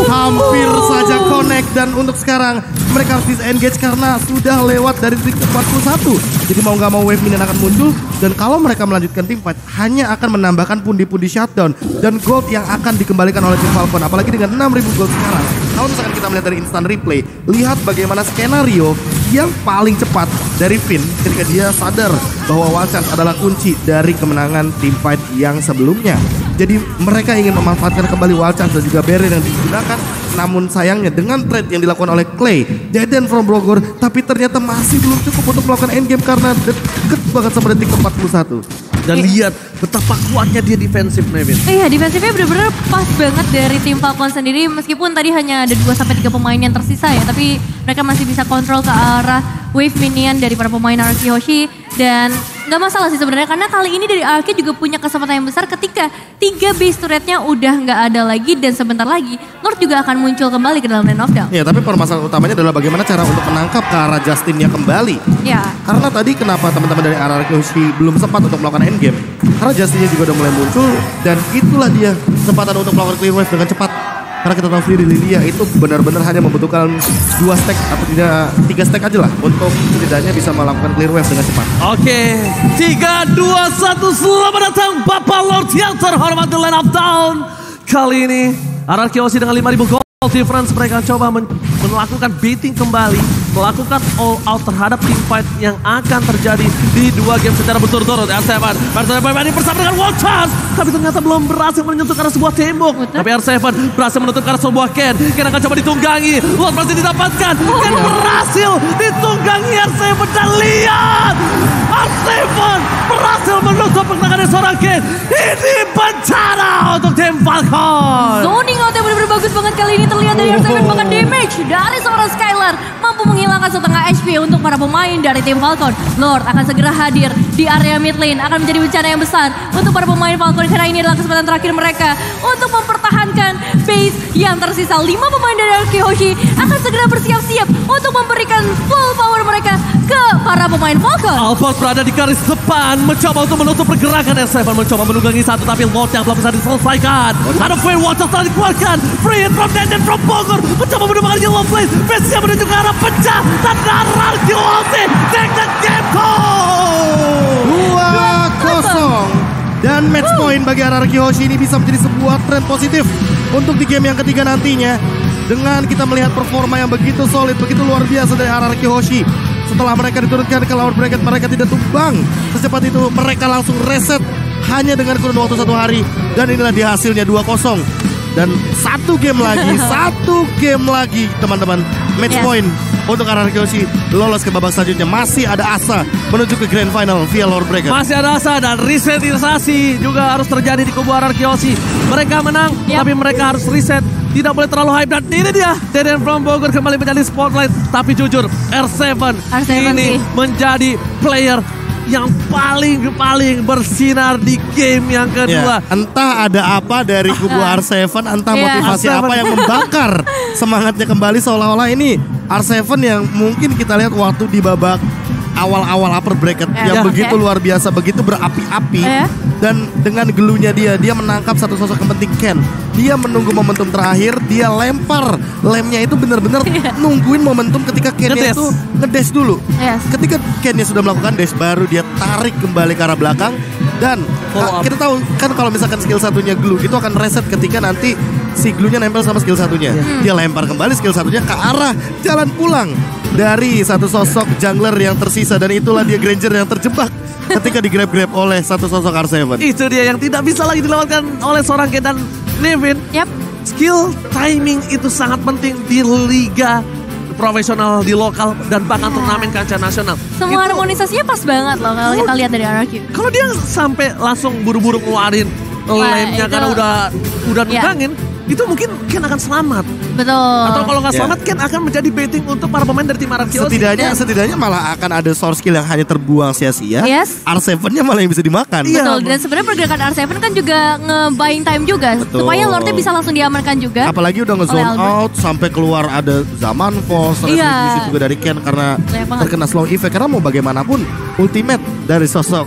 Hampir saja connect dan untuk sekarang mereka harus disengage karena sudah lewat dari titik 41. Jadi mau gak mau wave minion akan muncul dan kalau mereka melanjutkan team fight hanya akan menambahkan pundi-pundi shutdown dan gold yang akan dikembalikan oleh tim Falcon. Apalagi dengan 6.000 gold sekarang. Kalau misalkan kita melihat dari instant replay, lihat bagaimana skenario yang paling cepat dari Finn ketika dia sadar bahwa Wild Chance adalah kunci dari kemenangan team fight yang sebelumnya. Jadi mereka ingin memanfaatkan kembali Wild Chance dan juga barrier yang digunakan. Namun sayangnya dengan trade yang dilakukan oleh Clay, Deden from Bogor, tapi ternyata masih belum cukup untuk melakukan endgame karena deket banget sama detik ke-41. Dan lihat betapa kuatnya dia defensif, Nevin. Iya, defensifnya benar-benar pas banget dari tim Falcon sendiri. Meskipun tadi hanya ada 2-3 pemain yang tersisa ya, tapi mereka masih bisa kontrol ke arah wave minion dari para pemain Araki Hoshi. Dan nggak masalah sih sebenarnya karena kali ini dari Araki juga punya kesempatan yang besar ketika 3 base turretnya udah nggak ada lagi dan sebentar lagi Lord juga akan muncul kembali ke dalam lane of down. Ya, tapi permasalahan utamanya adalah bagaimana cara untuk menangkap ke arah Justinnya kembali. Ya. Karena tadi kenapa teman-teman dari Araki Hoshi belum sempat untuk melakukan endgame? Karena Justinnya juga udah mulai muncul dan itulah dia kesempatan untuk melakukan clear wave dengan cepat. Karena kita tahu sendiri Lilia itu benar-benar hanya membutuhkan 2 stack atau tidak 3 stack aja lah untuk setidaknya bisa melakukan clear wave dengan cepat. Oke, 3, 2, 1, selamat datang Bapak Lord yang terhormat di Lane of Down. Kali ini Araki Hoshi dengan 5.000 gold difference mereka coba melakukan baiting kembali, melakukan all out terhadap team fight yang akan terjadi di 2 game secara berturut-turut. R7 bersama dengan Wild Chance, tapi ternyata belum berhasil menyentuh ke arah sebuah tembok. Tapi R7 berhasil menutup ke arah sebuah Ken. Ken akan coba ditunggangi, Lord berhasil didapatkan. Ken berhasil ditunggangi R7 dan lihat R7 berhasil menutup pertahanan seorang Ken. Ini bencana untuk tim Falcon. Zoning out yang benar-benar bagus banget kali ini terlihat dari R7 bahkan damage dari seorang Skylar mampu menghilangkan setengah HP untuk para pemain dari tim Falcon. Lord akan segera hadir di area mid lane akan menjadi bencana yang besar untuk para pemain Falcon karena ini adalah kesempatan terakhir mereka untuk mempertahankan base yang tersisa. 5 pemain dari Araki Hoshi akan segera bersiap-siap untuk memberikan full power mereka ke para pemain Falcon. Alphonse berada di garis depan mencoba untuk menutup pergerakan R7 mencoba menunggangi satu tapi Lord yang belum bisa diselesaikan. Ada Flame Water telah dikeluarkan. Free hit from Deden from Bogor mencoba menemukan Yellow Flash. Base-nya menuju ke arah pecah dan Araki Hoshi take the game goal. 2-0 dan match point bagi Araki Hoshi ini bisa menjadi sebuah tren positif untuk di game yang ketiga nantinya. Dengan kita melihat performa yang begitu solid, begitu luar biasa dari Araki Hoshi. Setelah mereka diturunkan ke lower bracket, mereka tidak tumbang. Secepat itu mereka langsung reset hanya dengan kurun waktu 1 hari. Dan inilah dia hasilnya 2-0. Dan 1 game lagi teman-teman. Match point untuk Araki Hoshi lolos ke babak selanjutnya. Masih ada asa menuju ke grand final via lower bracket. Masih ada asa dan resetisasi juga harus terjadi di kubu Araki Hoshi. Mereka menang tapi mereka harus reset. Tidak boleh terlalu hype dan ini dia Deden from Bogor kembali menjadi spotlight. Tapi jujur R7 ini menjadi player yang paling bersinar di game yang kedua. Ya, entah ada apa dari kubu R7, entah motivasi apa yang membakar semangatnya kembali seolah-olah ini R7 yang mungkin kita lihat waktu di babak awal-awal upper bracket yang begitu luar biasa, begitu berapi-api. Dan dengan gelunya dia menangkap satu sosok yang penting Ken. Dia menunggu momentum terakhir, dia lempar lemnya itu benar-benar nungguin momentum ketika Kennya itu ngedash dulu. Ketika Kennya sudah melakukan dash, baru dia tarik kembali ke arah belakang. Dan kita tahu kan kalau misalkan skill satunya glue itu akan reset ketika nanti si glue-nya nempel sama skill satunya. Dia lempar kembali skill satunya ke arah jalan pulang dari satu sosok jungler yang tersisa. Dan itulah dia Granger yang terjebak ketika di-grab oleh satu sosok R7. Itu dia yang tidak bisa lagi dilewatkan oleh seorang Ken dan Nevin. Skill timing itu sangat penting di liga profesional, di lokal, dan bahkan turnamen kancah nasional. Semua harmonisasinya pas banget loh kalau kita lihat dari Araki. Kalau dia sampai langsung buru-buru ngeluarin lemnya karena udah nunggangin, itu mungkin Ken akan selamat. Betul. Atau kalau nggak selamat Ken akan menjadi baiting untuk para pemain dari tim RRQ. Setidaknya malah akan ada source skill yang hanya terbuang sia-sia. Yes. R7-nya malah yang bisa dimakan. Betul. Dan sebenarnya pergerakan R7 kan juga nge-buying time juga. Betul. Supaya Lordnya bisa langsung diamankan juga. Apalagi udah nge-zone out sampai keluar ada Zaman Force. Di situ juga dari Ken karena terkena slow effect. Karena mau bagaimanapun ultimate dari sosok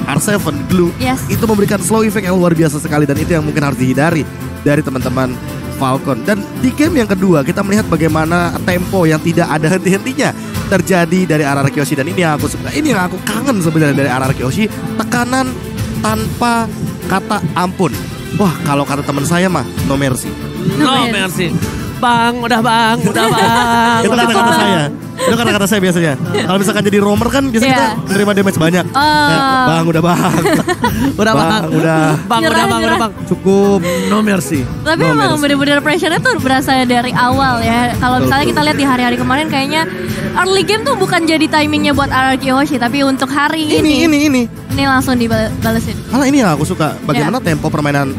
R7 Glue itu memberikan slow effect yang luar biasa sekali. Dan itu yang mungkin harus dihindari dari teman-teman Falcon. Dan di game yang kedua kita melihat bagaimana tempo yang tidak ada henti-hentinya terjadi dari RRQ Yoshi. Dan ini yang aku suka, ini yang aku kangen sebenarnya dari RRQ Yoshi. Tekanan tanpa kata ampun. Wah, kalau kata teman saya mah no mercy. No mercy. Bang, udah bang. Itu kata-kata saya. Itu kata-kata saya biasanya. Kalau misalkan jadi roamer kan biasanya kita menerima damage banyak. Bang, udah bang. Udah bang. Cukup, no mercy. Tapi emang bener-bener pressure-nya tuh berasa dari awal ya. Kalau misalnya kita lihat di hari-hari kemarin kayaknya early game tuh bukan jadi timingnya buat RRQ Yoshi, tapi untuk hari ini. Ini langsung dibalesin. Malah ini yang aku suka. Bagaimana tempo permainan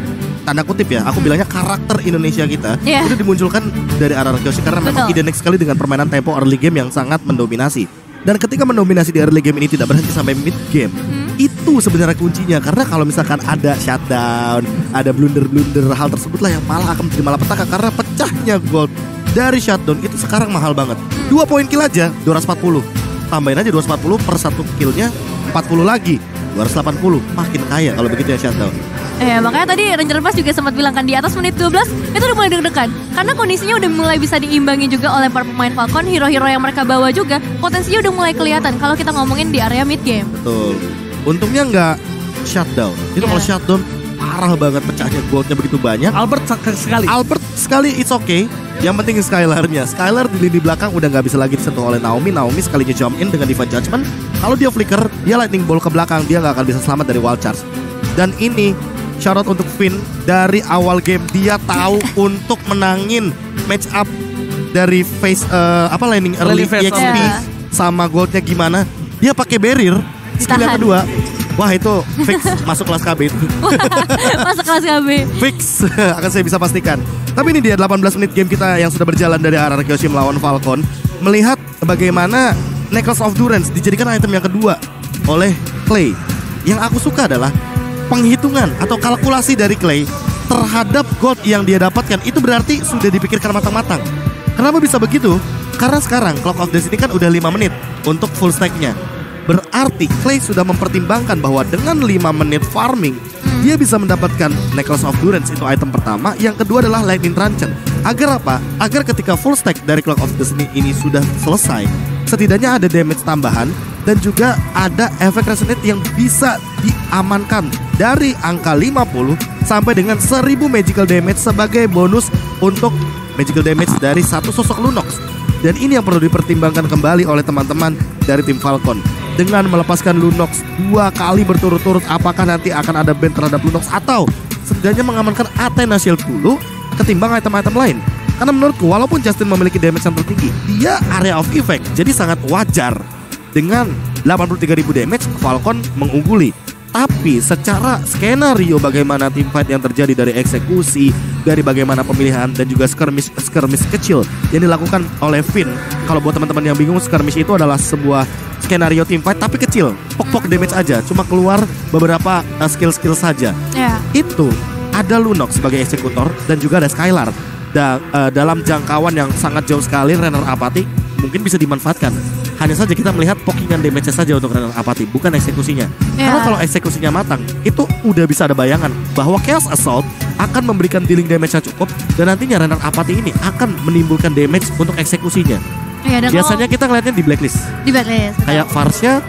tanda kutip ya, aku bilangnya karakter Indonesia kita itu dimunculkan dari RRQ Yoshi karena memang identik sekali dengan permainan tempo early game yang sangat mendominasi. Dan ketika mendominasi di early game ini tidak berhenti sampai mid game, itu sebenarnya kuncinya. Karena kalau misalkan ada shutdown, ada blunder-blunder, hal tersebutlah yang malah akan menjadi malapetaka. Karena pecahnya gold dari shutdown itu sekarang mahal banget. 2 poin kill aja 240, tambahin aja 240 per 1 killnya 40 lagi 280, makin kaya kalau begitu ya shutdown. Makanya tadi Ranger Pass juga sempat bilang kan di atas menit 12 itu udah mulai deg-degan. Karena kondisinya udah mulai bisa diimbangi juga oleh para pemain Falcon. Hero-hero yang mereka bawa juga potensinya udah mulai kelihatan kalau kita ngomongin di area mid game. Betul. Untungnya nggak shutdown. Itu kalau shutdown parah banget pecahnya goldnya begitu banyak. Albert sekali it's okay. Yang penting Skylar-nya. Skylar di lini belakang udah nggak bisa lagi disentuh oleh Naomi. Naomi sekalinya jump in dengan Divine Judgment. Kalau dia flicker, dia lightning ball ke belakang, dia nggak akan bisa selamat dari wild charge. Dan ini shout out untuk Finn, dari awal game dia tahu untuk menangin match up dari face landing early EXP sama goldnya gimana. Dia pakai barrier skill yang kedua. Wah, itu fix masuk kelas KB itu. Masuk kelas KB. Fix akan saya bisa pastikan. Tapi ini dia 18 menit game kita yang sudah berjalan dari RRQ Yoshi melawan Falcon. Melihat bagaimana Necklace of Durance dijadikan item yang kedua oleh Clay. Yang aku suka adalah penghitungan atau kalkulasi dari Clay terhadap gold yang dia dapatkan. Itu berarti sudah dipikirkan matang-matang. Kenapa bisa begitu? Karena sekarang Clock of Destiny kan udah 5 menit untuk full stack-nya. Berarti Clay sudah mempertimbangkan bahwa dengan 5 menit farming dia bisa mendapatkan Necklace of Durance, itu item pertama. Yang kedua adalah Lightning Truncheon. Agar apa? Agar ketika full stack dari Clock of Destiny ini sudah selesai, setidaknya ada damage tambahan dan juga ada efek resonate yang bisa diamankan dari angka 50 sampai dengan 1000 magical damage sebagai bonus untuk magical damage dari satu sosok Lunox. Dan ini yang perlu dipertimbangkan kembali oleh teman-teman dari tim Falcon. Dengan melepaskan Lunox 2 kali berturut-turut, apakah nanti akan ada ban terhadap Lunox atau setidaknya mengamankan Athena Shield dulu ketimbang item-item lain. Karena menurutku walaupun Justin memiliki damage yang tertinggi, dia area of effect, jadi sangat wajar dengan 83.000 damage Falcon mengungguli. Tapi secara skenario bagaimana team fight yang terjadi dari eksekusi, dari bagaimana pemilihan dan juga skirmish kecil yang dilakukan oleh Finn. Kalau buat teman-teman yang bingung, skirmish itu adalah sebuah skenario team fight tapi kecil, pok-pok damage aja, cuma keluar beberapa skill-skill saja. Itu ada Lunox sebagai eksekutor dan juga ada Skylar. Dalam jangkauan yang sangat jauh sekali, Renner Apathy mungkin bisa dimanfaatkan. Hanya saja kita melihat pokingan damage saja untuk Renner Apathy, bukan eksekusinya. Karena kalau eksekusinya matang, itu udah bisa ada bayangan bahwa Chaos Assault akan memberikan dealing damage yang cukup. Dan nantinya Renner Apathy ini akan menimbulkan damage untuk eksekusinya. Biasanya kita ngeliatnya di blacklist. Kayak Varsha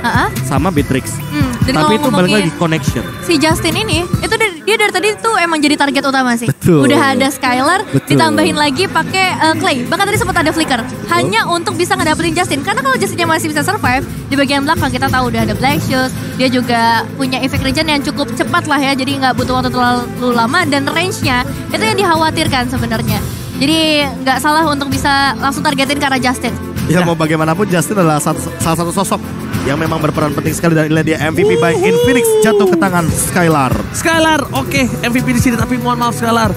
sama Beatrix. Tapi itu balik lagi connection. Si Justin ini itu dia dari tadi tuh emang jadi target utama sih. Betul. Udah ada Skylar, ditambahin lagi pakai Clay. Bahkan tadi sempat ada flicker. Hanya untuk bisa ngedapetin Justin. Karena kalau Justinnya masih bisa survive, di bagian belakang kita tahu udah ada Black Shoes. Dia juga punya efek regen yang cukup cepat lah ya. Jadi nggak butuh waktu terlalu lama dan range-nya itu yang dikhawatirkan sebenarnya. Jadi nggak salah untuk bisa langsung targetin ke arah Justin. Ya mau bagaimanapun Justin adalah salah satu sosok yang memang berperan penting sekali, dan inilah dia MVP by Infinix jatuh ke tangan Skylar. Oke, MVP di sini, tapi mohon maaf Skylar,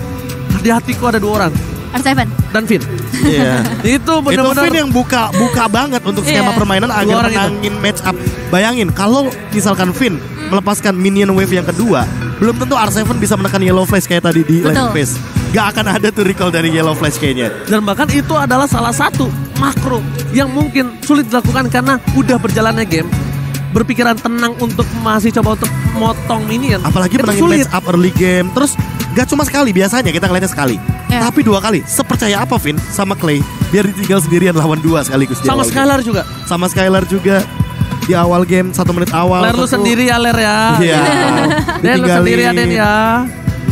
di hatiku ada 2 orang. R7 dan Finn. Iya. Itu benar-benar Finn yang buka banget untuk skema permainan agar menangin match up. Bayangin kalau misalkan Finn melepaskan minion wave yang kedua, belum tentu R7 bisa menekan Yellow Flash kayak tadi di lane phase. Gak akan ada tuh recall dari Yellow Flash kayaknya. Dan bahkan itu adalah salah satu makro yang mungkin sulit dilakukan karena udah berjalannya game. Berpikiran tenang untuk masih coba untuk motong minion. Apalagi menangin match up early game. Terus gak cuma sekali, biasanya kita ngeliatnya sekali. Tapi 2 kali. Sepercaya apa Finn sama Clay biar ditinggal sendirian lawan 2 sekaligus. Sama Skylar juga. Sama Skylar juga. Di awal game 1 menit awal. Ler lu sendiri ya Ler ya. Iya. Den lu sendiri ya Den ya.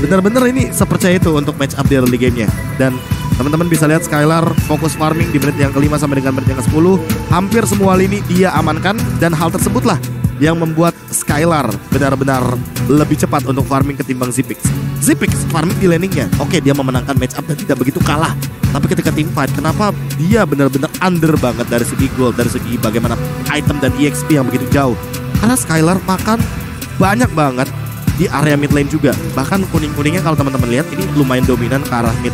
Bener-bener ini sepercaya itu untuk match up di early game-nya. Dan teman-teman bisa lihat Skylar fokus farming di menit yang ke-5 sampai dengan menit yang ke-10. Hampir semua lini dia amankan. Dan hal tersebutlah yang membuat Skylar benar-benar lebih cepat untuk farming ketimbang Zipix. Zipix farming di laningnya, oke dia memenangkan match up dan tidak begitu kalah. Tapi ketika team fight, kenapa dia benar-benar under banget dari segi gold, dari segi bagaimana item dan EXP yang begitu jauh. Karena Skylar makan banyak banget di area mid lane juga. Bahkan kuning-kuningnya kalau teman-teman lihat ini lumayan dominan ke arah mid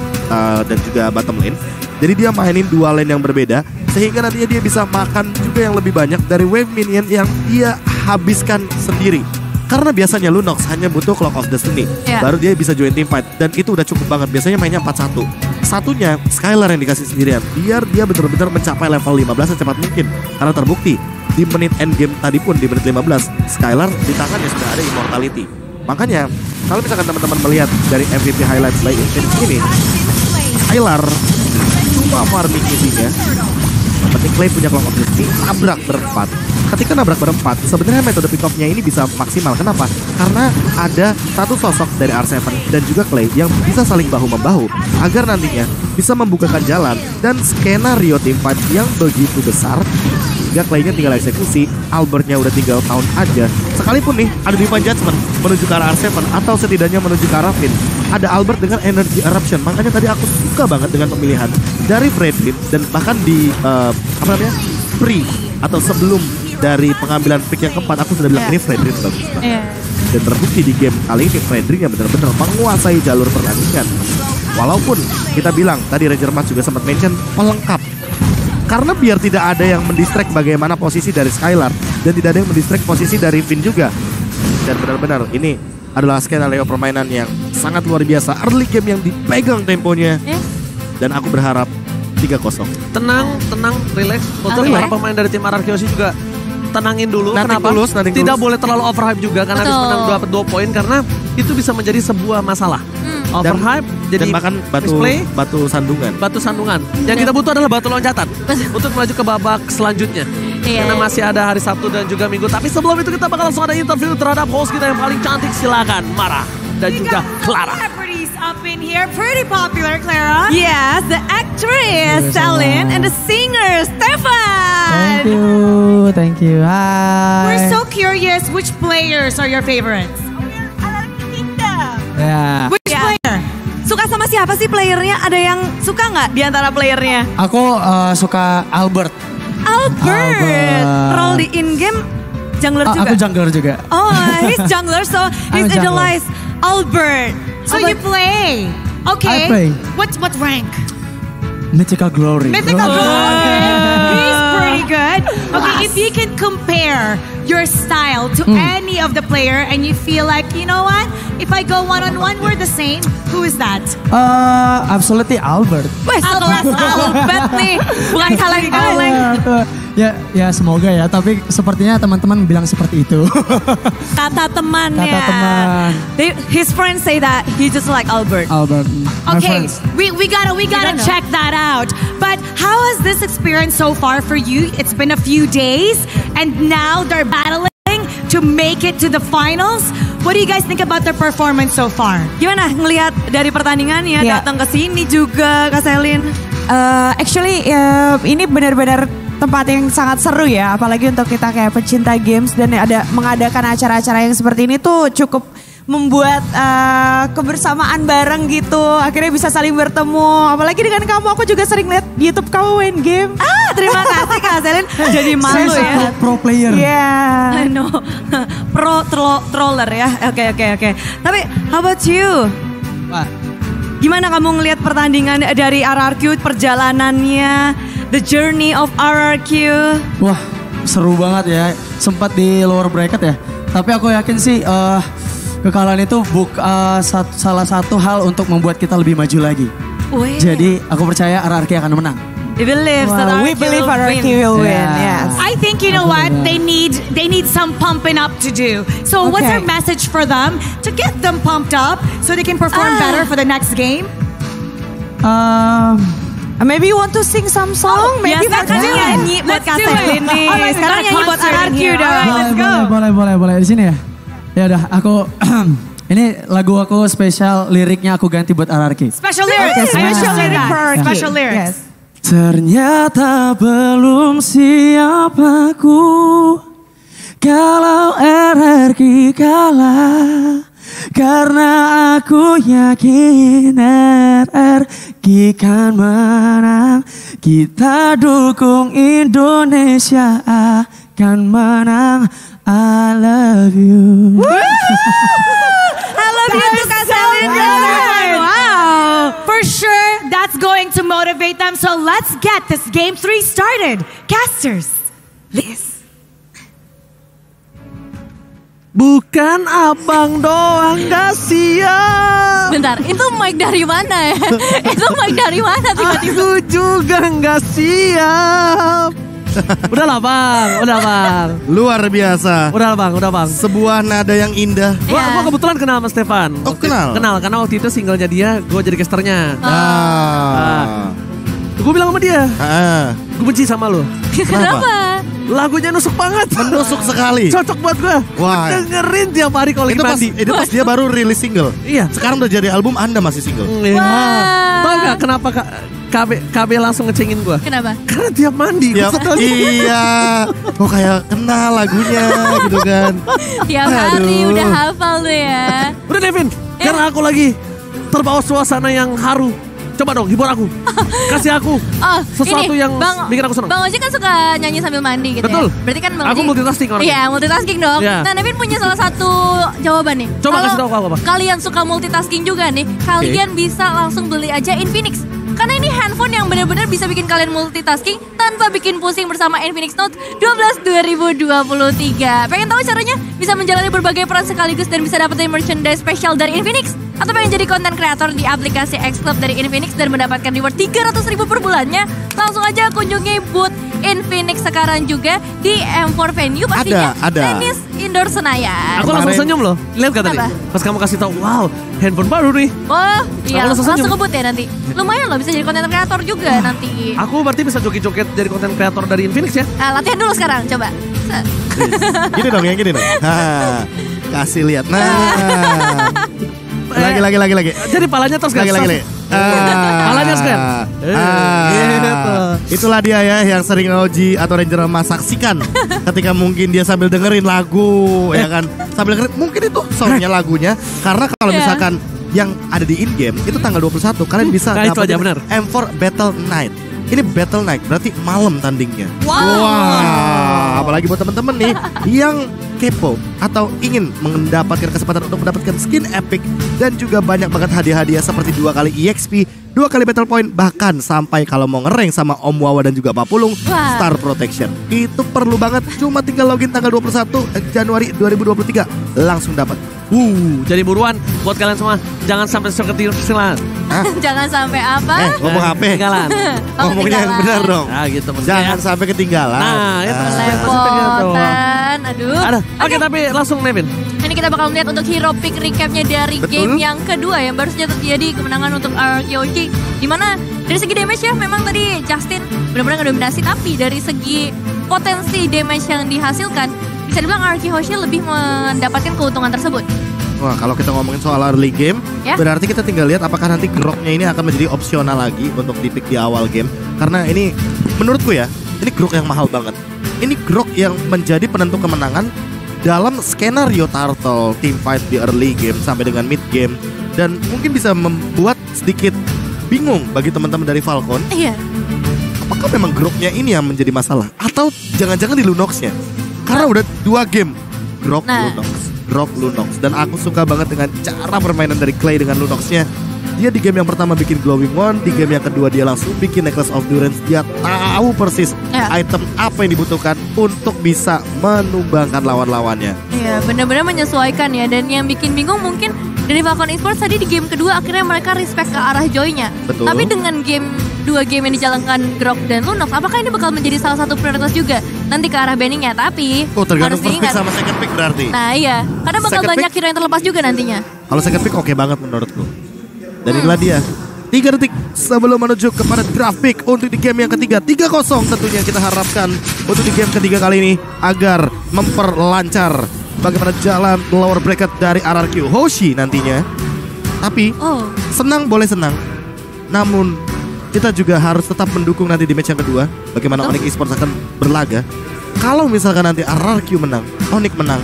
dan juga bottom lane. Jadi dia mainin 2 lane yang berbeda sehingga nantinya dia bisa makan juga yang lebih banyak dari wave minion yang dia habiskan sendiri. Karena biasanya Lunox hanya butuh Clock of Destiny baru dia bisa join team fight. Dan itu udah cukup banget. Biasanya mainnya 4-1. Satunya Skylar yang dikasih sendirian biar dia benar-benar mencapai level 15 secepat mungkin. Karena terbukti di menit endgame tadi pun di menit 15 Skylar di tangannya sudah ada Immortality. Makanya kalau misalkan teman-teman melihat dari MVP highlights by Infinix ini, Skylar cuma farming intinya. Yang penting Clay punya Clock of Destiny, nabrak berempat. Ketika nabrak berempat, sebenarnya metode pick off-nya ini bisa maksimal. Kenapa? Karena ada satu sosok dari R7 dan juga Clay yang bisa saling bahu-membahu agar nantinya bisa membukakan jalan dan skenario team fight yang begitu besar. Hingga Clay-nya tinggal eksekusi, Albertnya udah tinggal count aja. Sekalipun nih ada Divine Judgment menuju ke arah R7 atau setidaknya menuju ke arah Finn, ada Albert dengan Energy Eruption. Makanya tadi aku suka banget dengan pemilihan dari Fredrin dan bahkan di pre atau sebelum dari pengambilan pick yang keempat aku sudah bilang ini Fredrin bagus banget. Dan terbukti di game kali ini Fredrin yang benar-benar menguasai jalur pertandingan. Walaupun kita bilang tadi Ranger Mas juga sempat mention pelengkap. Karena biar tidak ada yang mendistract bagaimana posisi dari Skylar dan tidak ada yang mendistract posisi dari Finn juga. Dan benar-benar ini adalah skenario permainan yang sangat luar biasa. Early game yang dipegang temponya. Dan aku berharap 3-0. Tenang, relax. Untuk para pemain dari tim Arkeoshi juga tenangin dulu. Kenapa? Tidak boleh terlalu overhype juga karena habis menang dapat 2 poin karena itu bisa menjadi sebuah masalah. Overhype jadi bahkan batu sandungan. Yang kita butuh adalah batu loncatan untuk melaju ke babak selanjutnya. Karena masih ada hari Sabtu dan juga Minggu. Tapi sebelum itu kita bakal langsung ada interview terhadap host kita yang paling cantik. Silakan Mara dan juga Clara. Up in here, pretty popular, Clara. Yes, the actress Celine and the singer Stefan. Thank you. Hi. We're so curious, which players are your favorites? Yeah. Which player? Suka sama siapa sih playernya? Ada yang suka nggak di antara playernya? Aku suka Albert. Albert. Role di in-game jungler juga? Aku jungler juga. Oh, he's jungler, so he's idolized Albert. So you play? Okay. I play. What rank? Mythical Glory. Mythical Glory. He's pretty good. Okay, if you can compare your style to any of the player and you feel like, you know what? If I go one-on-one, we're the same. Who is that? Absolutely Albert. Wah, sekelas Albert nih. Bukan kaleng-kaleng. Ya semoga ya, tapi sepertinya teman-teman bilang seperti itu. Kata temannya. Kata teman. His friends say that he just like Albert. Okay, we gotta check that out. But how has this experience so far for you? It's been a few days and now they're battling to make it to the finals. What do you guys think about their performance so far? Gimana ngelihat dari pertandingannya datang ke sini juga Kak Selin? Actually ini benar-benar tempat yang sangat seru ya, apalagi untuk kita kayak pecinta games dan ada mengadakan acara-acara yang seperti ini tuh cukup membuat kebersamaan bareng gitu. Akhirnya bisa saling bertemu. Apalagi dengan kamu, aku juga sering lihat di YouTube kamu main game. Terima kasih Kak Selin. Jadi malu ya. Pro player. Yeah. No. Troller ya. Oke. Tapi how about you? Gimana kamu ngelihat pertandingan dari RRQ, perjalanannya, the journey of RRQ? Wah, seru banget ya. Sempat di lower bracket ya. Tapi aku yakin sih kekalahan itu salah satu hal untuk membuat kita lebih maju lagi. Jadi aku percaya RRQ akan menang. We believe RRQ will win. Yes. I think you know what they need some pumping up to do. So what's our message for them to get them pumped up so they can perform better for the next game? Maybe you want to sing some song? Maybe buat nyanyi buat Kaselin nih. Sekarang nyanyi buat RRQ dong. Boleh di sini ya. Ya udah, aku ini lagu aku spesial, liriknya aku ganti buat RRQ. Special lyrics. Special lyrics. Ternyata belum siap aku kalau RRQ kalah, karena aku yakin RRQ kan menang. Kita dukung Indonesia akan menang. I love you. I love you too, Kaselin. Wow. For sure, that's going to motivate them. So let's get this game 3 started. Casters, this. Bukan abang doang gak siap. Bentar, itu mic dari mana ya? Itu mic dari mana tiba-tiba? Aku juga gak siap. Udahlah bang. Luar biasa. Udah bang. Sebuah nada yang indah. Gua kebetulan kenal sama Stefan. Oh, kenal? Kenal, karena waktu itu singlenya dia, gue jadi casternya. Gue bilang sama dia, gue benci sama lo. Kenapa? Lagunya nusuk banget. Menusuk sekali. Cocok buat gue. Wah. Dengerin tiap hari kalau lagi mandi. Itu pas dia baru rilis single. Iya. Sekarang udah jadi album, Anda masih single. Tahu gak kenapa KB langsung ngecengin gue? Kenapa? Karena tiap mandi. Iya. Kok kayak kenal lagunya gitu kan. Tiap hari udah hafal lu ya. Udah Devin, karena aku lagi terbawa suasana yang haru. Coba dong, hibur aku. Kasih aku sesuatu yang bikin aku senang. Bang Oji kan suka nyanyi sambil mandi gitu. Betul. Ya? Berarti kan Bang Aku Oji multitasking orangnya. Iya, multitasking dong. Yeah. Nah, Nevin punya salah satu jawaban nih. Coba kasih tahu aku apa. Kalian suka multitasking juga nih, kalian bisa langsung beli aja Infinix. Karena ini handphone yang benar-benar bisa bikin kalian multitasking tanpa bikin pusing bersama Infinix Note 12 2023. Pengen tahu caranya? Bisa menjalani berbagai peran sekaligus dan bisa dapetin merchandise spesial dari Infinix? Atau pengen jadi konten kreator di aplikasi X Club dari Infinix dan mendapatkan reward 300.000 per bulannya? Langsung aja kunjungi booth Infinix sekarang juga di M4 Venue pastinya. Ada. Tenis Indoor Senayan. Aku langsung senyum loh. Lihat gak tadi? Pas kamu kasih tahu, wow, handphone baru nih. Oh iya, Aku langsung langsung ngebut ya nanti. Lumayan loh bisa jadi konten kreator juga nanti. Aku berarti bisa joget-joget jadi konten kreator dari Infinix ya? Latihan dulu sekarang, coba. Gini dong, yang gini dong. Kasih lihat. Lagi. Jadi palanya terus Lagi. Palanya square. Gitu. Itulah dia ya yang sering Oji atau Ranger Mas saksikan ketika mungkin dia sambil dengerin lagu ya kan. Sambil dengerin mungkin itu songnya lagunya. Karena kalau misalkan yang ada di in-game itu tanggal 21 kalian bisa dapetin M4 Battle Night. Ini Battle Night berarti malam tandingnya. Wah, apalagi buat temen-temen nih yang kepo atau ingin mendapatkan kesempatan untuk mendapatkan skin epic dan juga banyak banget hadiah-hadiah seperti 2 kali EXP, 2 kali battle point, bahkan sampai kalau mau ngereng sama Om Wawa dan juga Pak Pulung, Star Protection. Itu perlu banget, cuma tinggal login tanggal 21 Januari 2023 langsung dapat. Jadi buruan buat kalian semua, jangan sampai ketinggalan. Jangan sampai apa? Ngomong apa? Ketinggalan. Ngomongnya yang benar dong. Gitu jangan sampai ketinggalan. Nah, itu lepotan. Aduh. Oke, tapi langsung Nevin. Ini kita bakal melihat untuk hero pick recapnya dari game yang kedua yang baru saja terjadi, kemenangan untuk RRQ. Dimana dari segi damage ya memang tadi Justin benar-benar ngedominasi, tapi dari segi potensi damage yang dihasilkan bisa dibilang RRQ lebih mendapatkan keuntungan tersebut. Wah, kalau kita ngomongin soal early game, berarti kita tinggal lihat apakah nanti groknya ini akan menjadi opsional lagi untuk di pick di awal game. Karena ini menurutku ya, ini grok yang mahal banget. Ini grok yang menjadi penentu kemenangan dalam skenario turtle team fight di early game sampai dengan mid game, dan mungkin bisa membuat sedikit bingung bagi teman-teman dari Falcon. Iya. Apakah memang groknya ini yang menjadi masalah atau jangan-jangan di Lunox-nya? Karena udah 2 game Lunox, dan aku suka banget dengan cara permainan dari Clay dengan Lunox-nya. Dia di game yang pertama bikin Glowing Wand, di game yang kedua dia langsung bikin Necklace of Durance. Dia tahu persis item apa yang dibutuhkan untuk bisa menumbangkan lawan-lawannya. Iya, benar-benar menyesuaikan ya. Dan yang bikin bingung mungkin dari Falcon Esports tadi di game kedua akhirnya mereka respect ke arah Joy-nya. Betul. Tapi dengan dua game yang dijalankan Grok dan Lunox, apakah ini bakal menjadi salah satu prioritas juga nanti ke arah banningnya? Tapi tergantung harus first pick diingat sama second pick berarti. Nah iya, karena bakal Second banyak pick- hero yang terlepas juga nantinya. Kalau second pick oke banget menurutku. Dan inilah dia 3 detik sebelum menuju kepada draft pick untuk di game yang ketiga. 3-0 tentunya kita harapkan untuk di game ketiga kali ini agar memperlancar bagaimana jalan lower bracket dari RRQ Hoshi nantinya. Tapi senang boleh senang, namun kita juga harus tetap mendukung nanti di match yang kedua bagaimana Onyx Esports akan berlaga. Kalau misalkan nanti RRQ menang, Onyx menang,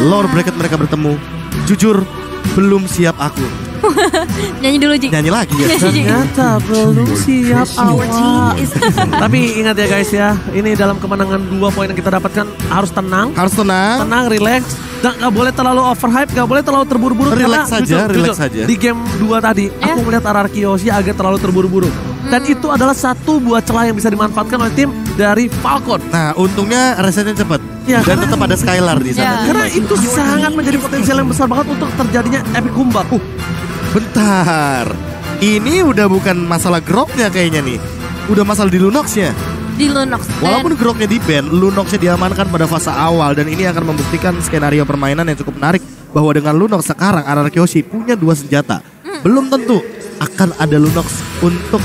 lower bracket mereka bertemu, jujur belum siap aku. Nyanyi dulu Ji. Nyanyi lagi ya. Ternyata belum siap awal. Tapi ingat ya guys ya, ini dalam kemenangan 2 poin yang kita dapatkan harus tenang. Harus tenang. Tenang, relax. Dan gak boleh terlalu overhype, gak boleh terlalu terburu-buru. Relax saja, relax jujur, saja. Di game 2 tadi, aku melihat RRQ Hoshi agak terlalu terburu-buru. Dan itu adalah satu buah celah yang bisa dimanfaatkan oleh tim dari Falcon. Nah, untungnya resetnya cepat. Ya, Dan tetap ada Skylar di sana. Karena itu sangat menjadi potensial yang besar banget untuk terjadinya epic comeback. Bentar. Ini udah bukan masalah Groknya kayaknya nih. Udah masalah di Lunox-nya. Di Lunox. Walaupun Groknya di ban, Lunox-nya diamankan pada fase awal. Dan ini akan membuktikan skenario permainan yang cukup menarik. Bahwa dengan Lunox sekarang RRQ Hoshi punya 2 senjata. Belum tentu akan ada Lunox untuk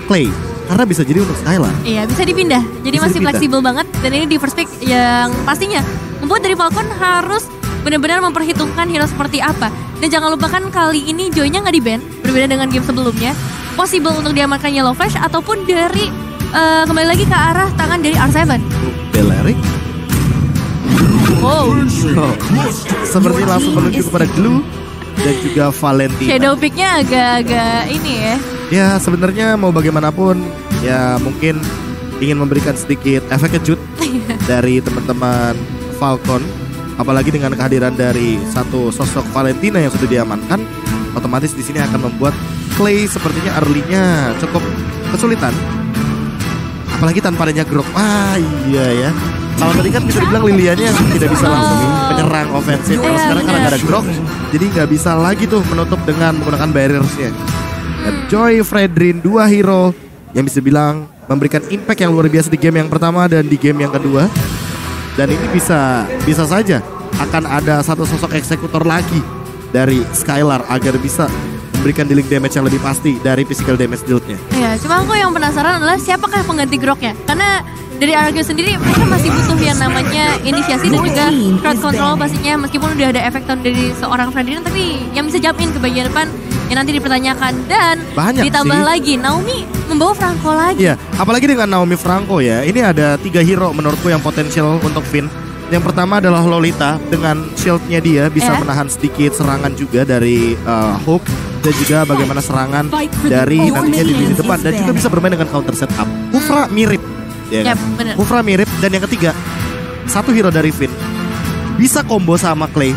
Clay. Karena bisa jadi untuk Skylar. Iya, bisa dipindah. Jadi Bisa masih dipindah. fleksibel banget. Dan ini di first pick yang pastinya membuat dari Falcon harus benar-benar memperhitungkan hero seperti apa. Dan jangan lupakan kali ini Joy-nya nggak di-ban, berbeda dengan game sebelumnya. Possible untuk diamankan Yellow Flash ataupun dari kembali lagi ke arah tangan dari R7. Belerik. Wow. Seperti langsung menuju kepada Glue dan juga Valentina. Shadow pick-nya agak-agak ini ya. Ya sebenarnya mau bagaimanapun ya mungkin ingin memberikan sedikit efek kejut dari teman-teman Falcon. Apalagi dengan kehadiran dari satu sosok Valentina yang sudah diamankan, otomatis di sini akan membuat Clay sepertinya early-nya cukup kesulitan. Apalagi tanpa adanya Grok. Iya ya. Kalau tadi kan bisa dibilang Lilianya tidak bisa langsung penyerang ofensif. Kalau sekarang karena ada Grok, jadi nggak bisa lagi tuh menutup dengan menggunakan barriers-nya. Dan Joy, Fredrin, 2 hero yang bisa bilang memberikan impact yang luar biasa di game yang pertama dan di game yang kedua. Dan ini bisa saja akan ada satu sosok eksekutor lagi dari Skylar agar bisa memberikan dealing damage yang lebih pasti dari physical damage dealt-nya. Iya, cuma aku yang penasaran adalah siapakah pengganti Groknya? Karena dari RRQ sendiri mereka masih butuh yang namanya inisiasi dan juga crowd control pastinya, meskipun udah ada efek dari seorang Ferdinand, tapi yang bisa jump in ke bagian depan yang nanti dipertanyakan. Dan banyak ditambah sih lagi Naomi membawa Franco lagi. Iya, apalagi dengan Naomi Franco ya. Ini ada 3 hero menurutku yang potensial untuk Finn. Yang pertama adalah Lolita, dengan shieldnya dia bisa menahan sedikit serangan juga dari Hook, dan juga bagaimana serangan dari nantinya di lini depan, dan juga bisa bermain dengan counter setup. Kufra mirip, ya kan? Kufra mirip. Dan yang ketiga, satu hero dari Finn bisa combo sama Clay,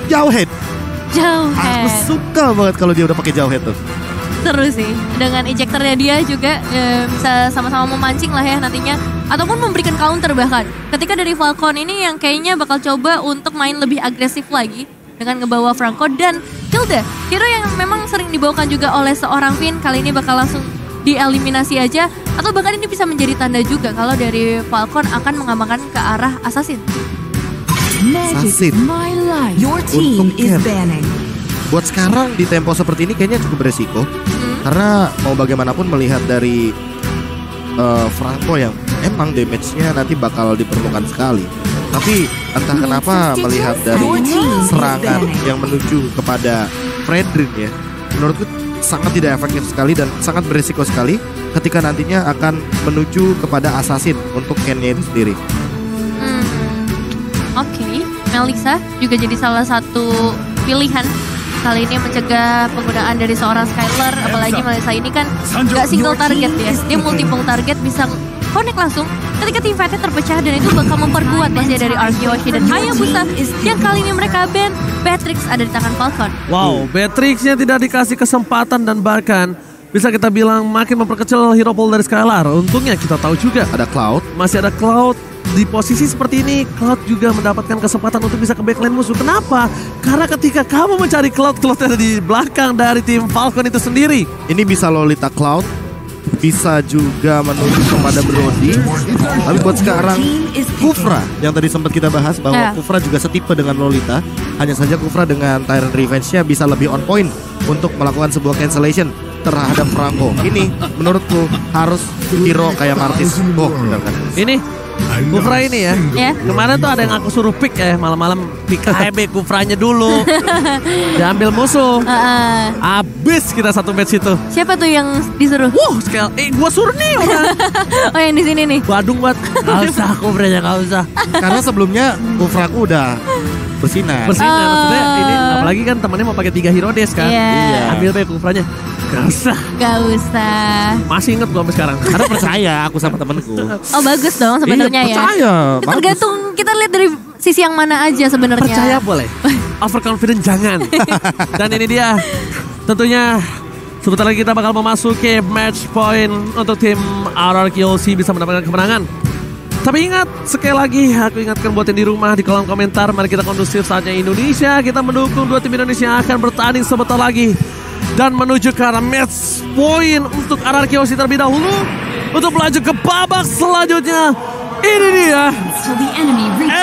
Jauhead. Aku suka banget kalau dia udah pakai Jauhead tuh. Seru sih, dengan ejectornya dia juga bisa sama-sama memancing lah ya nantinya, ataupun memberikan counter bahkan. Ketika dari Falcon ini yang kayaknya bakal coba untuk main lebih agresif lagi dengan ngebawa Franco dan Hilda, hero yang memang sering dibawakan juga oleh seorang Finn, kali ini bakal langsung dieliminasi aja, atau bahkan ini bisa menjadi tanda juga kalau dari Falcon akan mengamankan ke arah Assassin. Assassin untuk Ken. Buat sekarang di tempo seperti ini kayaknya cukup beresiko. Karena mau bagaimanapun melihat dari Franco yang emang damage-nya nanti bakal diperlukan sekali. Tapi entah kenapa melihat dari serangan yang menuju kepada Fredrin ya, menurutku sangat tidak efektif sekali dan sangat beresiko sekali ketika nantinya akan menuju kepada Assassin untuk Ken-nya itu sendiri. Oke, Melissa juga jadi salah satu pilihan kali ini mencegah penggunaan dari seorang Skylar, apalagi Melissa ini kan gak single target ya, dia multiple target, bisa connect langsung ketika tim fight terpecah dan itu bakal memperkuat base dari Arkeyoshi dan Hayabusa yang kali ini mereka ban. Beatrix ada di tangan Falcon. Wow, Beatrixnya tidak dikasih kesempatan dan bahkan bisa kita bilang makin memperkecil hero pool dari Skylar. Untungnya kita tahu juga ada Cloud. Masih ada Cloud. Di posisi seperti ini, Cloud juga mendapatkan kesempatan untuk bisa ke backline musuh. Kenapa? Karena ketika kamu mencari Cloud, Cloud ada di belakang dari tim Falcon itu sendiri. Ini bisa Lolita Cloud, bisa juga menuju kepada Brody. Tapi buat sekarang, Kufra yang tadi sempat kita bahas bahwa Kufra juga setipe dengan Lolita. Hanya saja Kufra dengan Tyrant Revenge-nya bisa lebih on point untuk melakukan sebuah cancellation terhadap Franco. Ini menurutku harus hero kayak Martis. Oh, benar kan? Ini Kufra ini ya. Kemarin tuh ada yang aku suruh pick malam-malam pick HB Kufranya dulu. Diambil musuh. Abis kita satu match itu. Siapa tuh yang disuruh? Gua suruh nih udah. Oh yang di sini nih. Badung buat. Gak usah Kufranya, gak usah. Karena sebelumnya Kufraku udah bersinar. Maksudnya ini apalagi kan temannya mau pakai 3 hero days kan. Iya. Ambil baik Kufranya. Gak usah. Masih inget gue sampai sekarang. Karena percaya aku sama temenku. Oh bagus dong sebenarnya ya. Percaya. Tergantung kita lihat dari sisi yang mana aja sebenarnya. Percaya boleh. Overconfident jangan. Dan ini dia. Tentunya sebentar lagi kita bakal memasuki match point untuk tim RRQLC bisa mendapatkan kemenangan. Tapi ingat, sekali lagi aku ingatkan buat yang di rumah di kolom komentar, mari kita kondusif saatnya Indonesia. Kita mendukung 2 tim Indonesia yang akan bertanding sebentar lagi. Dan menuju ke arah match point untuk RRQLC terlebih dahulu. Untuk melaju ke babak selanjutnya. Ini dia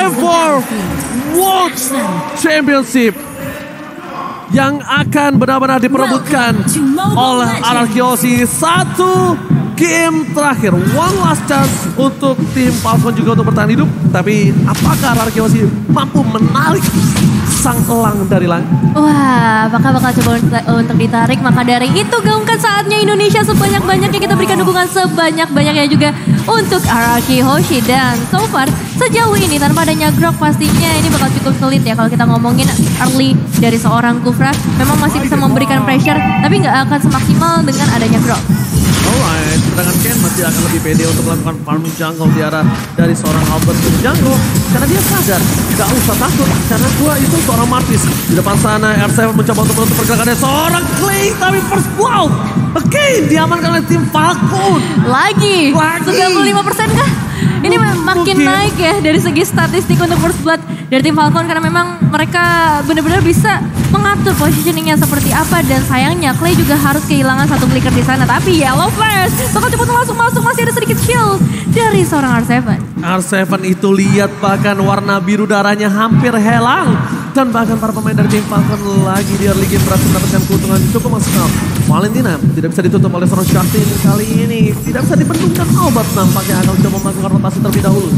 F4 World Championship yang akan benar-benar diperebutkan oleh RRQLC. 1 game terakhir, one last chance untuk tim Falcon juga untuk bertahan hidup. Tapi apakah RRQLC mampu menarik sang elang dari langit? Wah, apakah bakal coba untuk ditarik? Maka dari itu gaungkan saatnya Indonesia sebanyak-banyaknya, kita berikan dukungan sebanyak-banyaknya juga untuk RRQLC. Dan so far sejauh ini tanpa adanya Grok pastinya ini bakal cukup sulit ya kalau kita ngomongin early dari seorang Kufra. Memang masih bisa memberikan pressure tapi nggak akan semaksimal dengan adanya Grok. Alright, sedangkan Ken masih akan lebih pede untuk melakukan farming jungle di arah dari seorang Albert ke jungle. Karena dia sadar, gak usah takut, karena gua itu seorang Martis. Di depan sana, R7 mencoba untuk menutup pergerakan dari seorang Clay, tapi first blood. Oke, diamankan oleh tim Falcon. Lagi. 95% kah? Ini makin naik ya dari segi statistik untuk first blood dari tim Falcon. Karena memang mereka benar-benar bisa mengatur positioningnya seperti apa. Dan sayangnya Clay juga harus kehilangan satu clicker di sana. Tapi Yellow Flash bakal cepat langsung masuk, masih ada sedikit shield dari seorang R7. R7 itu lihat bahkan warna biru darahnya hampir hilang. Dan bahkan para pemain dari tim Falcon lagi di early game berhasil mendapatkan keuntungan cukup maksimal. Valentina tidak bisa ditutup oleh seorang Justin kali ini. Tidak bisa dibendung dan Albert nampaknya akan coba melakukan rotasi terlebih dahulu.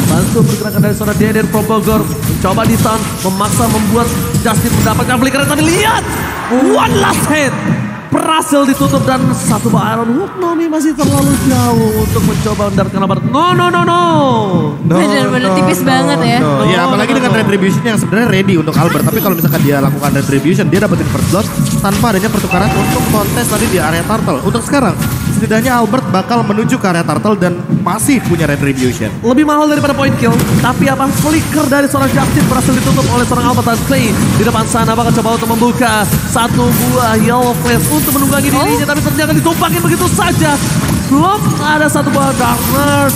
Bantu pergerakan dari seorang Deden Pro Bogor. Mencoba di-stun, memaksa membuat Justin mendapatkan flicker. Tapi lihat, one last hit. Berhasil ditutup dan satu Iron Hook. Nomi masih terlalu jauh untuk mencoba mendapatkan Albert. No. Bener-bener tipis banget ya. Ya apalagi dengan retribution yang sebenarnya ready untuk Albert. Tapi kalau misalkan dia lakukan retribution, dia dapetin first blood tanpa adanya pertukaran untuk kontes tadi di area turtle. Untuk sekarang, setidaknya Albert bakal menuju ke area turtle dan masih punya retribution. Lebih mahal daripada point kill. Tapi apa flicker dari seorang Justin berhasil ditutup oleh seorang Albert dan Clay. Di depan sana bakal coba untuk membuka satu buah Yellow Flash untuk menunggangi dirinya. Tapi ternyata ditumpakin begitu saja. Belum ada satu buah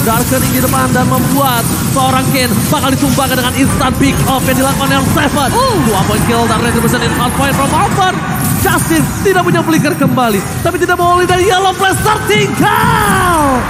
Darkening di depan dan membuat seorang Ken bakal ditumbangkan dengan instant pick off yang dilakukan oleh Seven. 2 point kill dan retribution in hard point from Albert. Justin tidak punya flicker kembali. Tapi tidak boleh dari Yellow Flash tertinggal.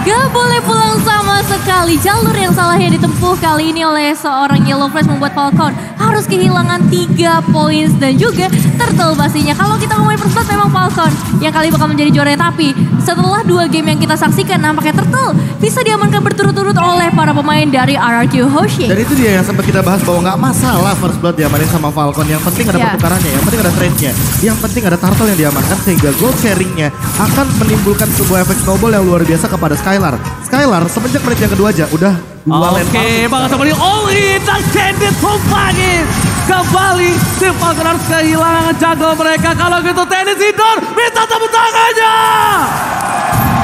Gak boleh pulang sama sekali. Jalur yang salah yang ditempuh kali ini oleh seorang Yellow Flash membuat Falcon harus kehilangan 3 points dan juga turtle pastinya. Kalau kita ngomongin first blood memang Falcon yang kali bakal menjadi juaranya. Tapi setelah 2 game yang kita saksikan nampaknya turtle bisa diamankan berturut-turut oleh para pemain dari RRQLC. Dan itu dia yang sempat kita bahas bahwa gak masalah first blood diamanin sama Falcon. Yang penting ada pertukarannya, yang penting ada trade-nya, yang penting ada turtle yang diamankan sehingga gold sharing-nya akan menimbulkan sebuah efek snowball yang luar biasa kepada Skylar semenjak menit yang kedua aja udah 2 lane. Oke, bakal coba di all in dan Candy tumpangin. Kembali tim Falcon harus kehilangan jungle mereka. Kalau gitu Tennis Indoor minta tepuk tangannya.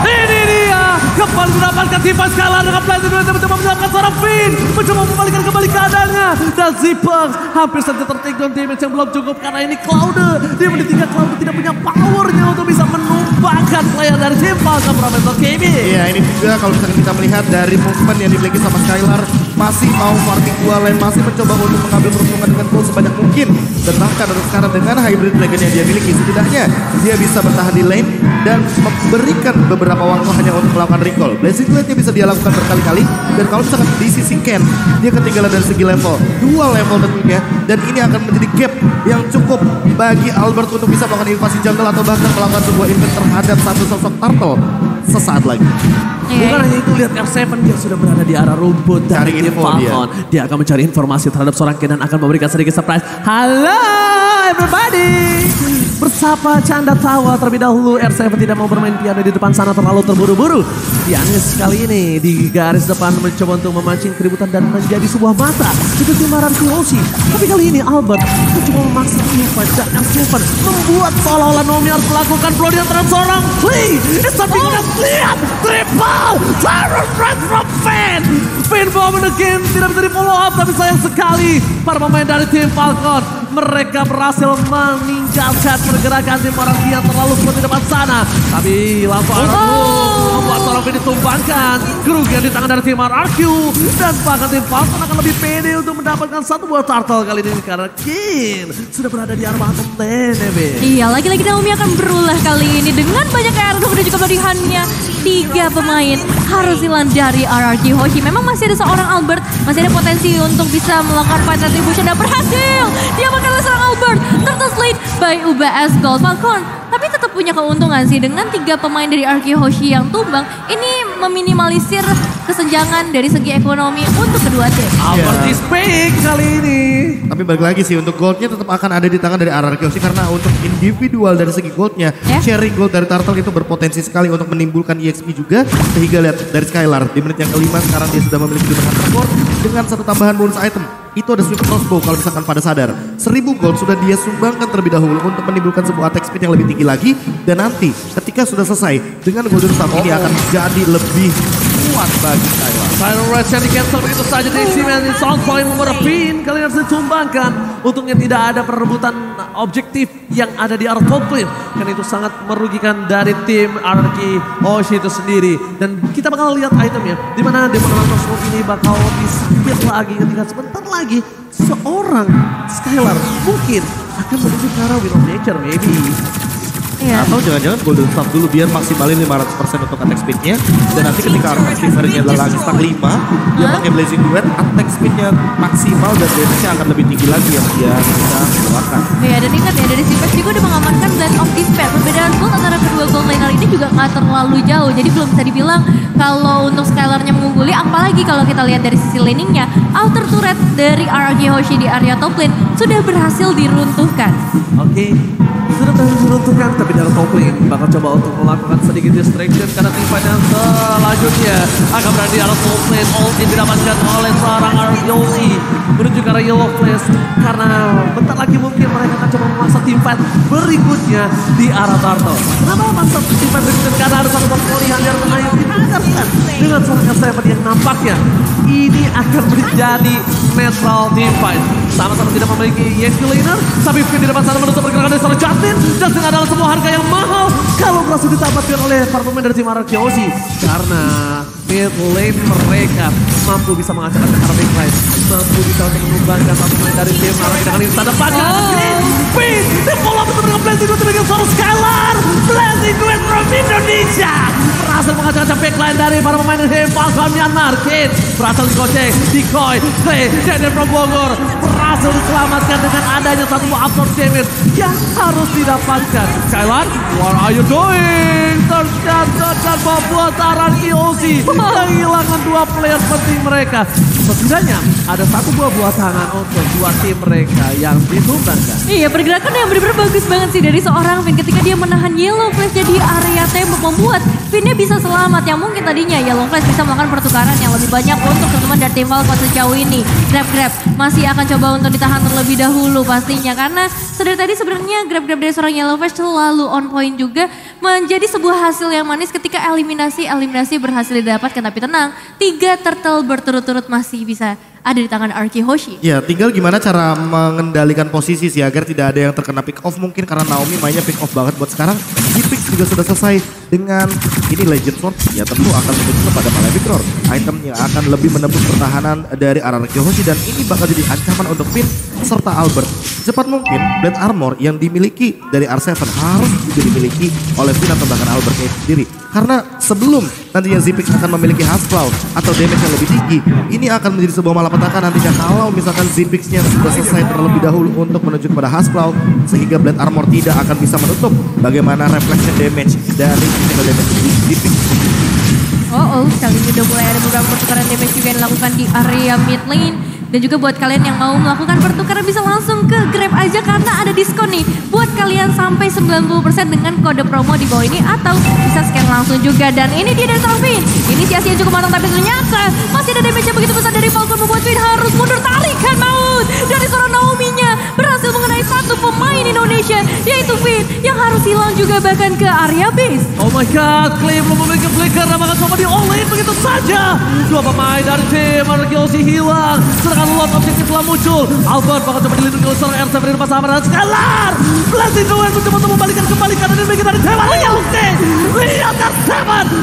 Ini dia kembali mendapatkan Tifa Skylar dengan Blazing Duet yang mencoba menyelamatkan seorang Finn. Mencoba membalikan kembali keadaannya. Dan Zipax hampir saja tertake down damage yang belum cukup karena ini Cloud. Dia menditingkan Cloud tidak punya powernya untuk bisa menumbangkan player dari tim Falcon Profesor KB. Iya, ini juga kalau misalkan kita melihat dari movement yang dimiliki sama Skylar, masih mau farming 2 lane, masih mencoba untuk mengambil peruntungan dengan gold sebanyak mungkin. Dan bahkan untuk sekarang dengan hybrid dragon yang dia miliki, setidaknya dia bisa bertahan di lane dan memberikan beberapa waktu hanya untuk melakukan recall. Blazing Duetnya bisa dia lakukan berkali-kali, dan kalau misalkan di sisi Ken, dia ketinggalan dari segi level, 2 level tentunya, dan ini akan menjadi gap yang cukup bagi Albert untuk bisa melakukan invasi jungle atau bahkan melakukan sebuah invade terhadap satu sosok turtle sesaat lagi. Bukan hanya itu, lihat R7 dia sudah berada di arah rumput dari tim Falcon. Dia akan mencari informasi terhadap seorang Ken dan akan memberikan sedikit surprise. Halo everybody. Bersapa canda tawa terlebih dahulu, R7 tidak mau bermain piano di depan sana terlalu terburu-buru. Pianis kali ini di garis depan mencoba untuk memancing keributan dan menjadi sebuah mata itu timbaran Kiyoshi. Tapi kali ini Albert mencoba memaksa Tifa dan R7 membuat seolah-olah Nomi harus melakukan pelodian terhadap seorang Lee. Tapi lihat triple Tyrant Red from Finn. Finn Bowman again tidak bisa di follow up, tapi sayang sekali para pemain dari tim Falcon mereka berhasil meninggalkan pergerakan tim orang yang terlalu kuat di depan sana. Tapi langsung membuat seorang Finn ditumbangkan. Kerugian di tangan dari tim RRQ. Dan bahkan tim Falcon akan lebih pede untuk mendapatkan satu buah turtle kali ini karena Kin sudah berada di arah bottom lane. Iya, lagi-lagi Naomi akan berulah kali ini dengan banyak airlock dan juga pilihannya. 3 pemain harus hilang dari RRQ Hoshi. Memang masih ada seorang Albert, masih ada potensi untuk bisa melakukan fight retribution dan berhasil. Dia bakal seorang Albert, Turtle Slate by UBS Gold Falcon. Tapi tetap punya keuntungan sih dengan 3 pemain dari RRQ Hoshi yang tumbang. Ini meminimalisir kesenjangan dari segi ekonomi untuk kedua tim. Albert is big kali ini. Tapi balik lagi sih, untuk goldnya tetap akan ada di tangan dari RRQ Hoshi karena untuk individual dari segi goldnya, sharing gold dari Turtle itu berpotensi sekali untuk menimbulkan EXP juga. Sehingga lihat dari Skylar di menit yang kelima sekarang dia sudah memiliki Hunter Core dengan satu tambahan bonus item. Itu ada sweep crossbow kalau misalkan pada sadar. 1000 gold sudah dia sumbangkan terlebih dahulu untuk menimbulkan sebuah attack speed yang lebih tinggi lagi. Dan nanti ketika sudah selesai dengan golden staff ini akan jadi lebih kuat bagi Skylar. Final Rush yang di-cancel begitu saja dari Simen. Sound point membuat Finn kali ini harus ditumbangkan. Untungnya tidak ada perebutan objektif yang ada di arah top lane. Karena itu sangat merugikan dari tim RRQ Hoshi itu sendiri. Dan kita bakal lihat itemnya. Dimana Demon Hunter Smoke ini bakal disipit lagi ketika sebentar lagi seorang Skylar mungkin akan menuju ke arah Will of Nature maybe. Atau jangan-jangan golden staff dulu biar maksimalin 500% untuk attack speednya. Dan nanti ketika attack speednya adalah lagi stack 5, dia pakai Blazing Duet, attack speednya maksimal dan damage-nya akan lebih tinggi lagi yang dia bisa keluarkan. Iya, dan ingat ya, dari Zipax juga udah mengamankan Blade of Despair. Perbedaan gold antara kedua gold laner ini juga gak terlalu jauh. Jadi belum bisa dibilang kalau untuk Skylarnya mengungguli. Apalagi kalau kita lihat dari sisi laningnya, outer turret dari RRQ Hoshi di area top lane sudah berhasil diruntuhkan. Oke. Sudah teruntukkan, tapi dalam top lane bakal coba untuk melakukan sedikit distraction karena tim fight yang selanjutnya akan berada di arah top lane. Ult didapatkan oleh seorang RRQ menuju ke arah Yellow Flash karena bentar lagi mungkin mereka akan coba memaksa tim fight berikutnya di arah Turtle. Kenapa memaksa tim fight berikutnya? Karena ada satu pilihan yang ayo dihajarkan dengan seorang R7 yang nampaknya ini akan menjadi netral team fight. Sama-sama tidak memiliki EXP laner, tapi Finn di depan sana menutup pergerakan dari seorang Justin. Justin adalah sebuah harga yang mahal kalau berhasil ditamatkan oleh para pemain dari tim RRQ Hoshi. Karena mid lane mereka mampu bisa mengacakkan ke arah backline, mampu bisa untuk menumbangkan satu pemain dari tim RRQ dengan ini tanda pada Finn di follow up dengan Blazing Duet dengan seorang Skylar. Blazing Duet from Indonesia berhasil mengacakkan backline dari para pemain dari tim Falcon Myanmar. Kid berhasil dikocek, Decoy, Slay, Daniel from Bogor berhasil diselamatkan dengan adanya satu absorb damage yang harus didapatkan. Skylar, what are you doing? Ternyata dan membuat RRQ Hoshi kehilangan 2 player penting mereka. Setidaknya ada satu buah tangan untuk 2 tim mereka yang ditumbangkan. Iya, pergerakan yang benar-benar bagus banget sih dari seorang Finn ketika dia menahan Yellow Flash di area tembok, membuat Finnnya bisa selamat. Yang mungkin tadinya Yellow Flash bisa melakukan pertukaran yang lebih banyak untuk teman-teman dari tim Falcon sejauh ini. Grab masih akan coba untuk untuk ditahan terlebih dahulu pastinya. Karena sedari tadi sebenarnya grab-grab dari seorang Yellowflash selalu on point juga. Menjadi sebuah hasil yang manis ketika eliminasi berhasil didapatkan. Tapi tenang, 3 turtle berturut-turut masih bisa ada di tangan Arky Hoshi. Ya, tinggal gimana cara mengendalikan posisi sih agar tidak ada yang terkena pick off. Mungkin karena Naomi mainnya pick off banget buat sekarang. Zipix juga sudah selesai dengan ini Legend Sword. Ya tentu akan menuju kepada Malefic Roar. Item yang akan lebih menembus pertahanan dari Arky Hoshi. Dan ini bakal jadi ancaman untuk Finn serta Albert. Cepat mungkin Blade Armor yang dimiliki dari R7 harus juga dimiliki oleh Finn atau bahkan Albertnya sendiri. Karena sebelum nantinya Zipix akan memiliki Hasclaw atau damage yang lebih tinggi, ini akan menjadi sebuah malapetaka nantinya kalau misalkan Zipix-nya sudah selesai terlebih dahulu untuk menuju kepada Hasclaw, sehingga Blade Armor tidak akan bisa menutup bagaimana reflection damage dari critical damage Zipix. Kali ini udah mulai ada beberapa pertukaran damage juga yang dilakukan di area mid lane. Dan juga buat kalian yang mau melakukan pertukaran bisa langsung ke Grab aja karena ada diskon nih. Buat kalian sampai 90% dengan kode promo di bawah ini atau bisa scan langsung juga. Dan ini dia dari seorang Finn. Inisiasi yang cukup matang tapi ternyata masih ada damage yang begitu besar dari Falcon membuat Finn harus mundur, tarikan maut dari seorang Naomi-nya. Berhasil mengenai satu pemain Indonesia yaitu Finn yang harus hilang juga bahkan ke area base. Oh my god, Clay belum memiliki flicker dan akan coba di-all-in begitu saja. 2 pemain dari tim Arky Hoshi hilang. Sedangkan lot objektif telah muncul. Albert bakal coba dilindungi oleh seorang R7 di depan sahabat dan Scalar. Blessing Duel mencoba untuk membalikan kembali kanan dan bagi dari tim Arky Hoshi. Lihat R7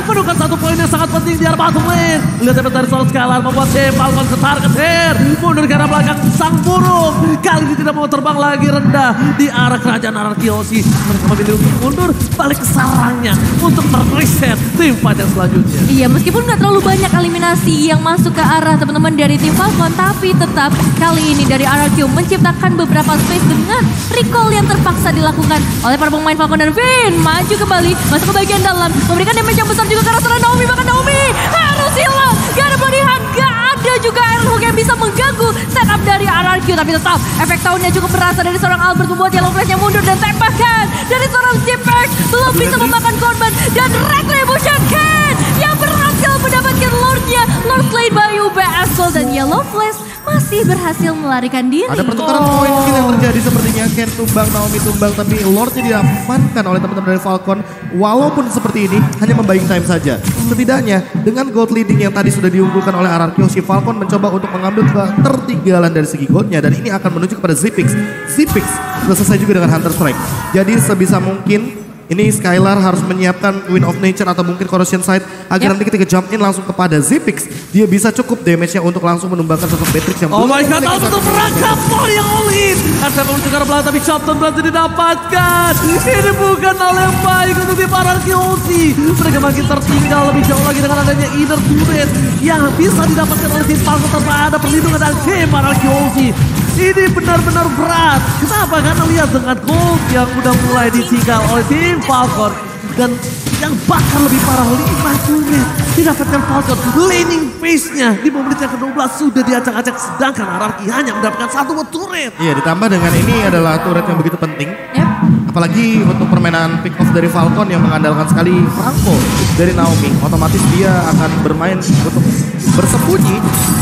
menemukan 1 poin yang sangat penting di arah bottom lane. Lihat damage dari seorang Scalar membuat tim Falcon ketar-ketir. Mundur ke arah belakang sang burung. Kali ini tidak mau terbang lagi rendah di arah kerajaan Arky Hoshi. Mereka memilih untuk mundur balik ke sarangnya untuk mereset tim fight yang selanjutnya. Iya, meskipun nggak terlalu banyak eliminasi yang masuk ke arah teman-teman dari tim Falcon, tapi tetap kali ini dari RRQ menciptakan beberapa space dengan recall yang terpaksa dilakukan oleh para pemain Falcon dan Finn. Maju kembali, masuk ke bagian dalam, memberikan damage yang besar juga karena seorang Naomi. Bahkan Naomi harus hilang, gak ada bloody hand, gak ada juga air hook yang bisa mengganggu setup dari RRQ. Tapi tetap efek tahunnya cukup berasa dari seorang Albert membuat Yellowflash yang mundur dan tembakan dari seorang Zipix belum bisa memakan korban. Dan Retribution King yang berhasil mendapatkan Lordnya, Lord Slade by UBSL dan Yellowflash masih berhasil melarikan diri. Ada pertukaran poin mungkin yang terjadi sepertinya. Ken tumbang, Naomi tumbang, tapi Lordnya diamankan oleh teman-teman dari Falcon. Walaupun seperti ini hanya membuying time saja. Setidaknya dengan gold leading yang tadi sudah diunggulkan oleh Arky Hoshi, Falcon mencoba untuk mengambil ketertinggalan dari segi goldnya. Dan ini akan menuju kepada Zipix. Zipix sudah selesai juga dengan Hunter Strike. Jadi sebisa mungkin ini Skylar harus menyiapkan Wind of Nature atau mungkin Corrosion Sight agar nanti ketika jump in langsung kepada Zipix, dia bisa cukup damage-nya untuk langsung menumbangkan sosok Beatrix yang oh my god, Albert untuk merangkap poin yang all-in. R7 menuju ke arah belakang tapi Shopton berhasil didapatkan. Ini bukan hal yang baik untuk tim Arky Hoshi. Mereka makin tertinggal lebih jauh lagi dengan adanya inner turret yang bisa didapatkan oleh tim Falcon tanpa ada perlindungan dari tim Arky Hoshi. Ini benar-benar berat. Kenapa? Karena lihat dengan gold yang udah mulai ditinggal oleh tim Falcon. Dan yang bahkan lebih parah 5 turret didapatkan Falcon. Laning phase-nya di menit yang ke-12 sudah diacak-acak. Sedangkan Arky hanya mendapatkan 1 turret. Iya, ditambah dengan ini adalah turret yang begitu penting. Apalagi untuk permainan pick off dari Falcon yang mengandalkan sekali Franco dari Naomi. Otomatis dia akan bermain untuk bersembunyi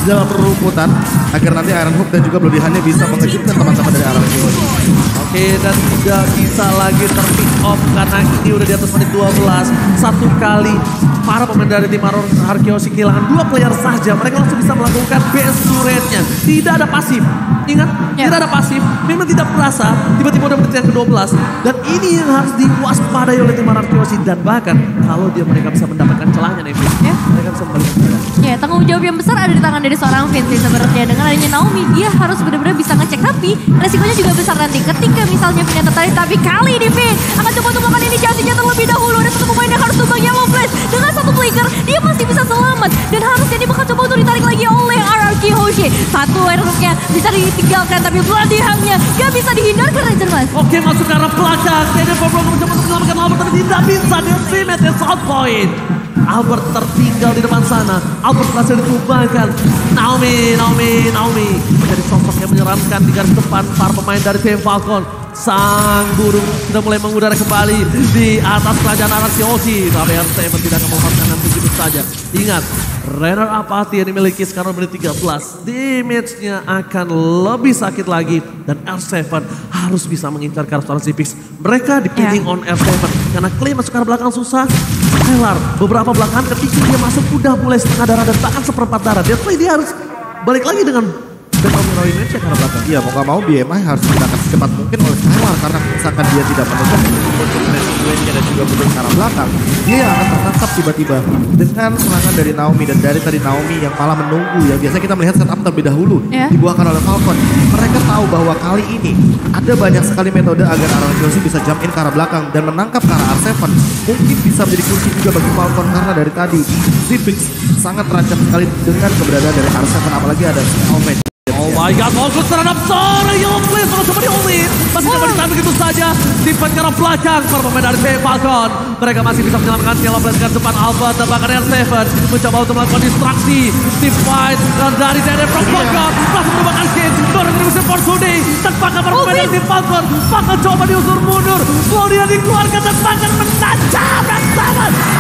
dalam perumputan agar nanti Iron Hook dan juga Bloody Hand-nya bisa mengejutkan teman-teman dari Arky Hoshi. Oke, dan tidak bisa lagi ter-pick off karena ini udah di atas menit 12. 1 kali para pemain dari tim Arky Hoshi kehilangan 2 player saja. Mereka langsung bisa melakukan base turret-nya. Tidak ada pasif. Ingat, tidak ada pasif. Memang tidak berasa. Tiba-tiba udah menit yang ke-12. Dan ini yang harus diwaspadai oleh tim Arky Hoshi. Dan bahkan kalau mereka bisa mendapatkan celahnya nih, mereka bisa membalikan celah. Ya, tanggung jawab yang besar ada di tangan dari seorang Finn sih sebenarnya. Dengan adanya Naomi, dia harus benar-benar bisa ngecek. Tapi resikonya juga besar nanti ketika misalnya Finn tertarik. Tapi kali ini Finn akan coba untuk melakukan inisiasinya terlebih dahulu. Ada satu pemain yang harus tumbang Yellowflash. Dengan 1 flicker, dia masih bisa selamat. Dan harusnya dia bakal coba untuk ditarik lagi oleh Arky Hoshi. 1 airhooknya bisa ditinggalkan, tapi Bloody Hand-nya gak bisa dihindarkan Ranger Mas. Oke, masuk ke arah belakang. Kayaknya Pablo mencoba untuk menyelamatkan Albert, tapi tidak bisa. Dia ultimate dan shot point. Albert tertinggal di depan sana. Albert berhasil ditumbangkan. Naomi menjadi sosok yang menyeramkan di garis depan para pemain dari tim Falcon. Sang burung sudah mulai mengudara kembali di atas kerajaan Arkeoshi. Tapi R7 tidak akan melepaskan begitu saja. Ingat, runner up hati yang dimiliki sekarang menit 13. Damage-nya akan lebih sakit lagi. Dan R7 harus bisa mengincar ke arah seorang Sipix. Mereka depending on R7. Karena claim masuk ke arah belakang susah. Skylar beberapa belakangan ketika dia masuk udah mulai setengah darah dan bahkan seperempat darah. Dia harus balik lagi dengan Memory match ya karena belakang. Iya, mau gak mau BMI harus tindakan secepat mungkin oleh Skylar karena misalkan dia tidak menutup untuk Lane dan juga untuk arah belakang, dia akan tertangkap tiba-tiba dengan serangan dari Naomi dan dari tadi Naomi yang malah menunggu ya. Biasanya kita melihat setup terlebih dahulu dibuahkan oleh Falcon. Mereka tahu bahwa kali ini ada banyak sekali metode agar Arkeoshi bisa jump in ke arah belakang dan menangkap ke arah R7. Mungkin bisa menjadi kunci juga bagi Falcon karena dari tadi Sipix sangat terancam sekali dengan keberadaan dari R7 apalagi ada Almed. Oh my god, fokus terhadap seorang Yellow Flash sama-sama di ulti. Masih dapat ditahan begitu saja. Timfight ke arah belakang para pemain dari tim Falcon. Mereka masih bisa menyelamatkan Yellow Flash ke depan Albert dan bahkan R7 mencoba untuk melakukan distraksi. Timfight dari DD from Falcon langsung merupakan hit. Berkontribusi Forsudi terpakai para pemain dari tim Falcon. Bahkan coba diusur mundur. Claudia dikeluarkan dan bahkan menancap R7.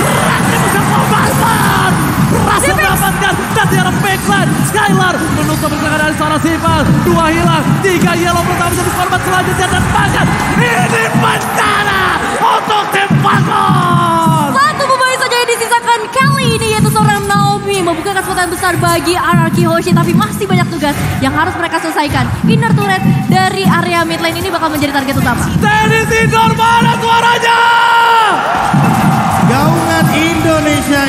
Retribusi Falcon berhasil mendapatkan dan di arah backline. Skylar menutup bersama dari seorang Sifal. 2 hilang, 3 Yellow pertama menjadi korban selanjutnya dan bahkan ini bencana untuk tim Falcon. Satu pemain saja yang disisakan kali ini yaitu seorang Naomi membuka kesempatan besar bagi Arkeoshi tapi masih banyak tugas yang harus mereka selesaikan. Inner turret dari area mid lane ini bakal menjadi target utama. Dennis Indor, mana suaranya? Gaungan Indonesia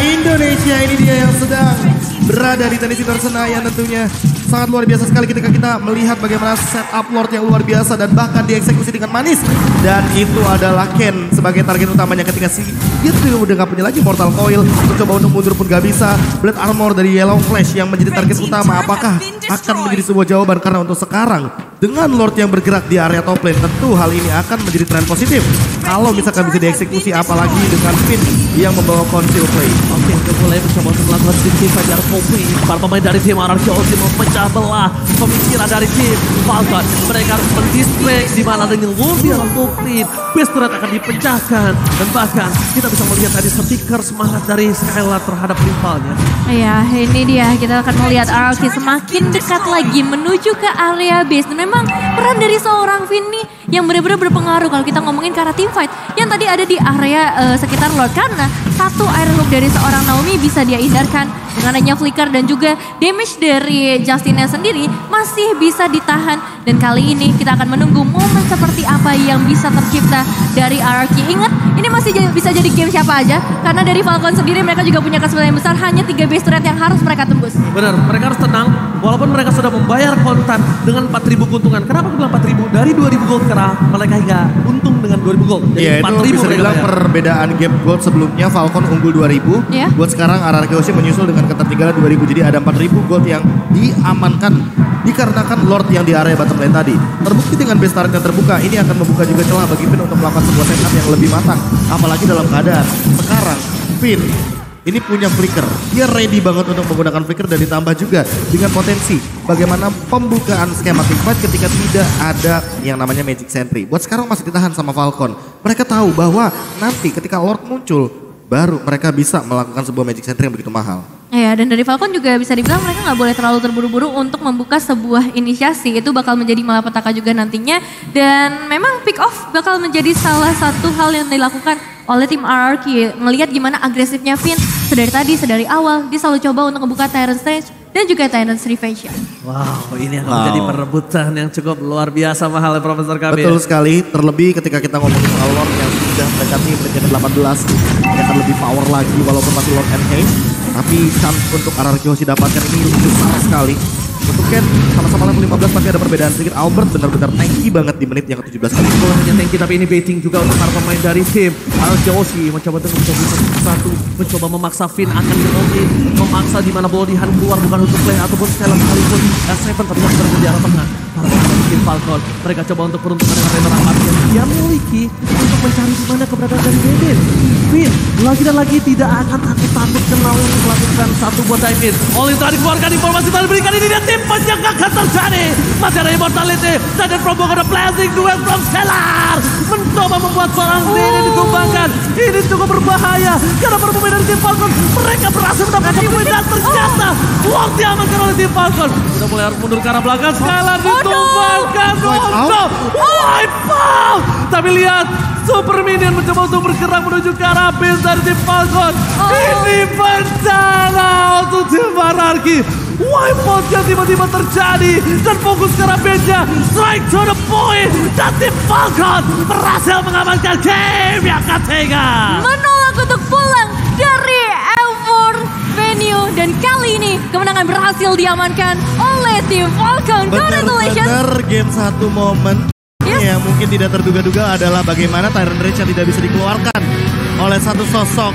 ini dia yang sedang berada di tenis Indoor Senayan tentunya. Sangat luar biasa sekali ketika kita melihat bagaimana setup Lord yang luar biasa dan bahkan dieksekusi dengan manis. Dan itu adalah Ken sebagai target utamanya ketika dia udah gak punya lagi Mortal Coil. Mencoba untuk mundur pun gak bisa. Blade Armor dari Yellow Flash yang menjadi target utama. Apakah akan menjadi sebuah jawaban karena untuk sekarang dengan Lord yang bergerak di area top lane tentu hal ini akan menjadi tren positif. Kalau misalkan bisa dieksekusi apalagi dengan Finn yang membawa conceal play. Oke, udah mulai mencoba untuk melakukan sedikit saja Kopi. Para pemain dari tim Arkeoshi memecah belah pemikiran dari tim Falcon. Mereka harus mendistract di mana dengan Wolfie atau Kopi. Best turret akan dipecahkan dan bahkan kita bisa melihat tadi stiker semangat dari Skylar terhadap rivalnya. Iya, ini dia kita akan melihat Arki semakin dekat lagi menuju ke area base. Dan memang peran dari seorang Finn nih yang benar-benar berpengaruh kalau kita ngomongin ke arah team fight yang tadi ada di area sekitar Lord karena satu air hook dari seorang Naomi bisa dia hindarkan dengan adanya flicker dan juga damage dari Justinnya sendiri masih bisa ditahan dan kali ini kita akan menunggu momen seperti apa yang bisa tercipta dari Arki. Ingat ini masih bisa jadi game siapa aja karena dari Falcon sendiri mereka juga punya kesempatan yang besar, hanya 3 base turret yang harus mereka tembus. Benar, mereka harus tenang walaupun mereka sudah membayar kontan dengan 4.000 keuntungan. Kenapa aku bilang 4.000? Dari 2.000 gold karena mereka hingga untung dengan 2.000 gold. Iya, itu bisa dibilang perbedaan gap gold sebelumnya Falcon unggul 2.000. Buat sekarang Arkeoshi menyusul dengan ketertinggalan 2.000. Jadi ada 4.000 gold yang diamankan dikarenakan Lord yang di area bottom lane tadi. Terbukti dengan base turret yang terbuka, ini akan membuka juga celah bagi Finn untuk melakukan sebuah setup yang lebih matang. Apalagi dalam keadaan sekarang Finn ini punya flicker. Dia ready banget untuk menggunakan flicker dan ditambah juga dengan potensi bagaimana pembukaan skema teamfight ketika tidak ada yang namanya Magic Sentry. Buat sekarang masih ditahan sama Falcon. Mereka tahu bahwa nanti ketika Lord muncul baru mereka bisa melakukan sebuah Magic Sentry yang begitu mahal. Ya, dan dari Falcon juga bisa dibilang mereka nggak boleh terlalu terburu-buru untuk membuka sebuah inisiasi. Itu bakal menjadi malapetaka juga nantinya. Dan memang pick off bakal menjadi salah satu hal yang dilakukan oleh tim RRQ. Ngelihat gimana agresifnya Finn sedari tadi, sedari awal. Dia selalu coba untuk membuka Tyrant Stage dan juga Tyrant's Revenge. Wow, ini akan menjadi perebutan yang cukup luar biasa mahal ya Profesor KB. Betul sekali, terlebih ketika kita ngomongin soal Lord yang sudah mendekati menit ke-18. Dia akan lebih power lagi walaupun masih Lord Enhance. Tapi chance untuk Arkeoshi dapatkan ini besar sekali. Untuk Ken sama-sama level 15 tapi ada perbedaan sedikit. Albert benar-benar tanky banget di menit yang ke-17 kali. Bukan hanya tanky tapi ini baiting juga untuk para pemain dari tim Arkeoshi. Mencoba mencoba memaksa Finn akan di-ulti. Memaksa di mana bodihan keluar bukan untuk play ataupun Skylar sekalipun. S7 tapi masih berada di arah tengah. Para pemain tim Falcon. Mereka coba untuk peruntungan dengan Renner Amat yang dia miliki untuk mencari di mana keberadaan dari David. Finn lagi dan lagi tidak akan takut-takut mau melakukan satu buah dive in. Olin telah dikeluarkan, informasi telah diberikan, ini dia timpes yang akan terjadi. Masih ada immortality, dan Frombo ada blazing duel from Stellar. Mencoba membuat seorang Zini ditumbangkan. Ini cukup berbahaya, karena para pemain dari Team Falcon, mereka berhasil mendapatkan poin dan ternyata Wong diamankan oleh Team Falcon. Sudah mulai harus mundur ke arah belakang, Skylar ditumbangkan. Wipe out. Tapi lihat, Super Minion mencoba untuk bergerak menuju ke arah base dari Team Falcon. Ini bencana untuk Team Anarchy. Wipeout yang tiba-tiba terjadi dan fokus ke arah base-nya. Strike to the point. Dan Team Falcon berhasil mengamankan game yang ketiga. Menolak untuk pulang dari Evor Venue. Dan kali ini kemenangan berhasil diamankan oleh Team Falcon. Congratulations. Benar-benar game satu momen. Yang mungkin tidak terduga-duga adalah bagaimana Tyrant Rage yang tidak bisa dikeluarkan oleh satu sosok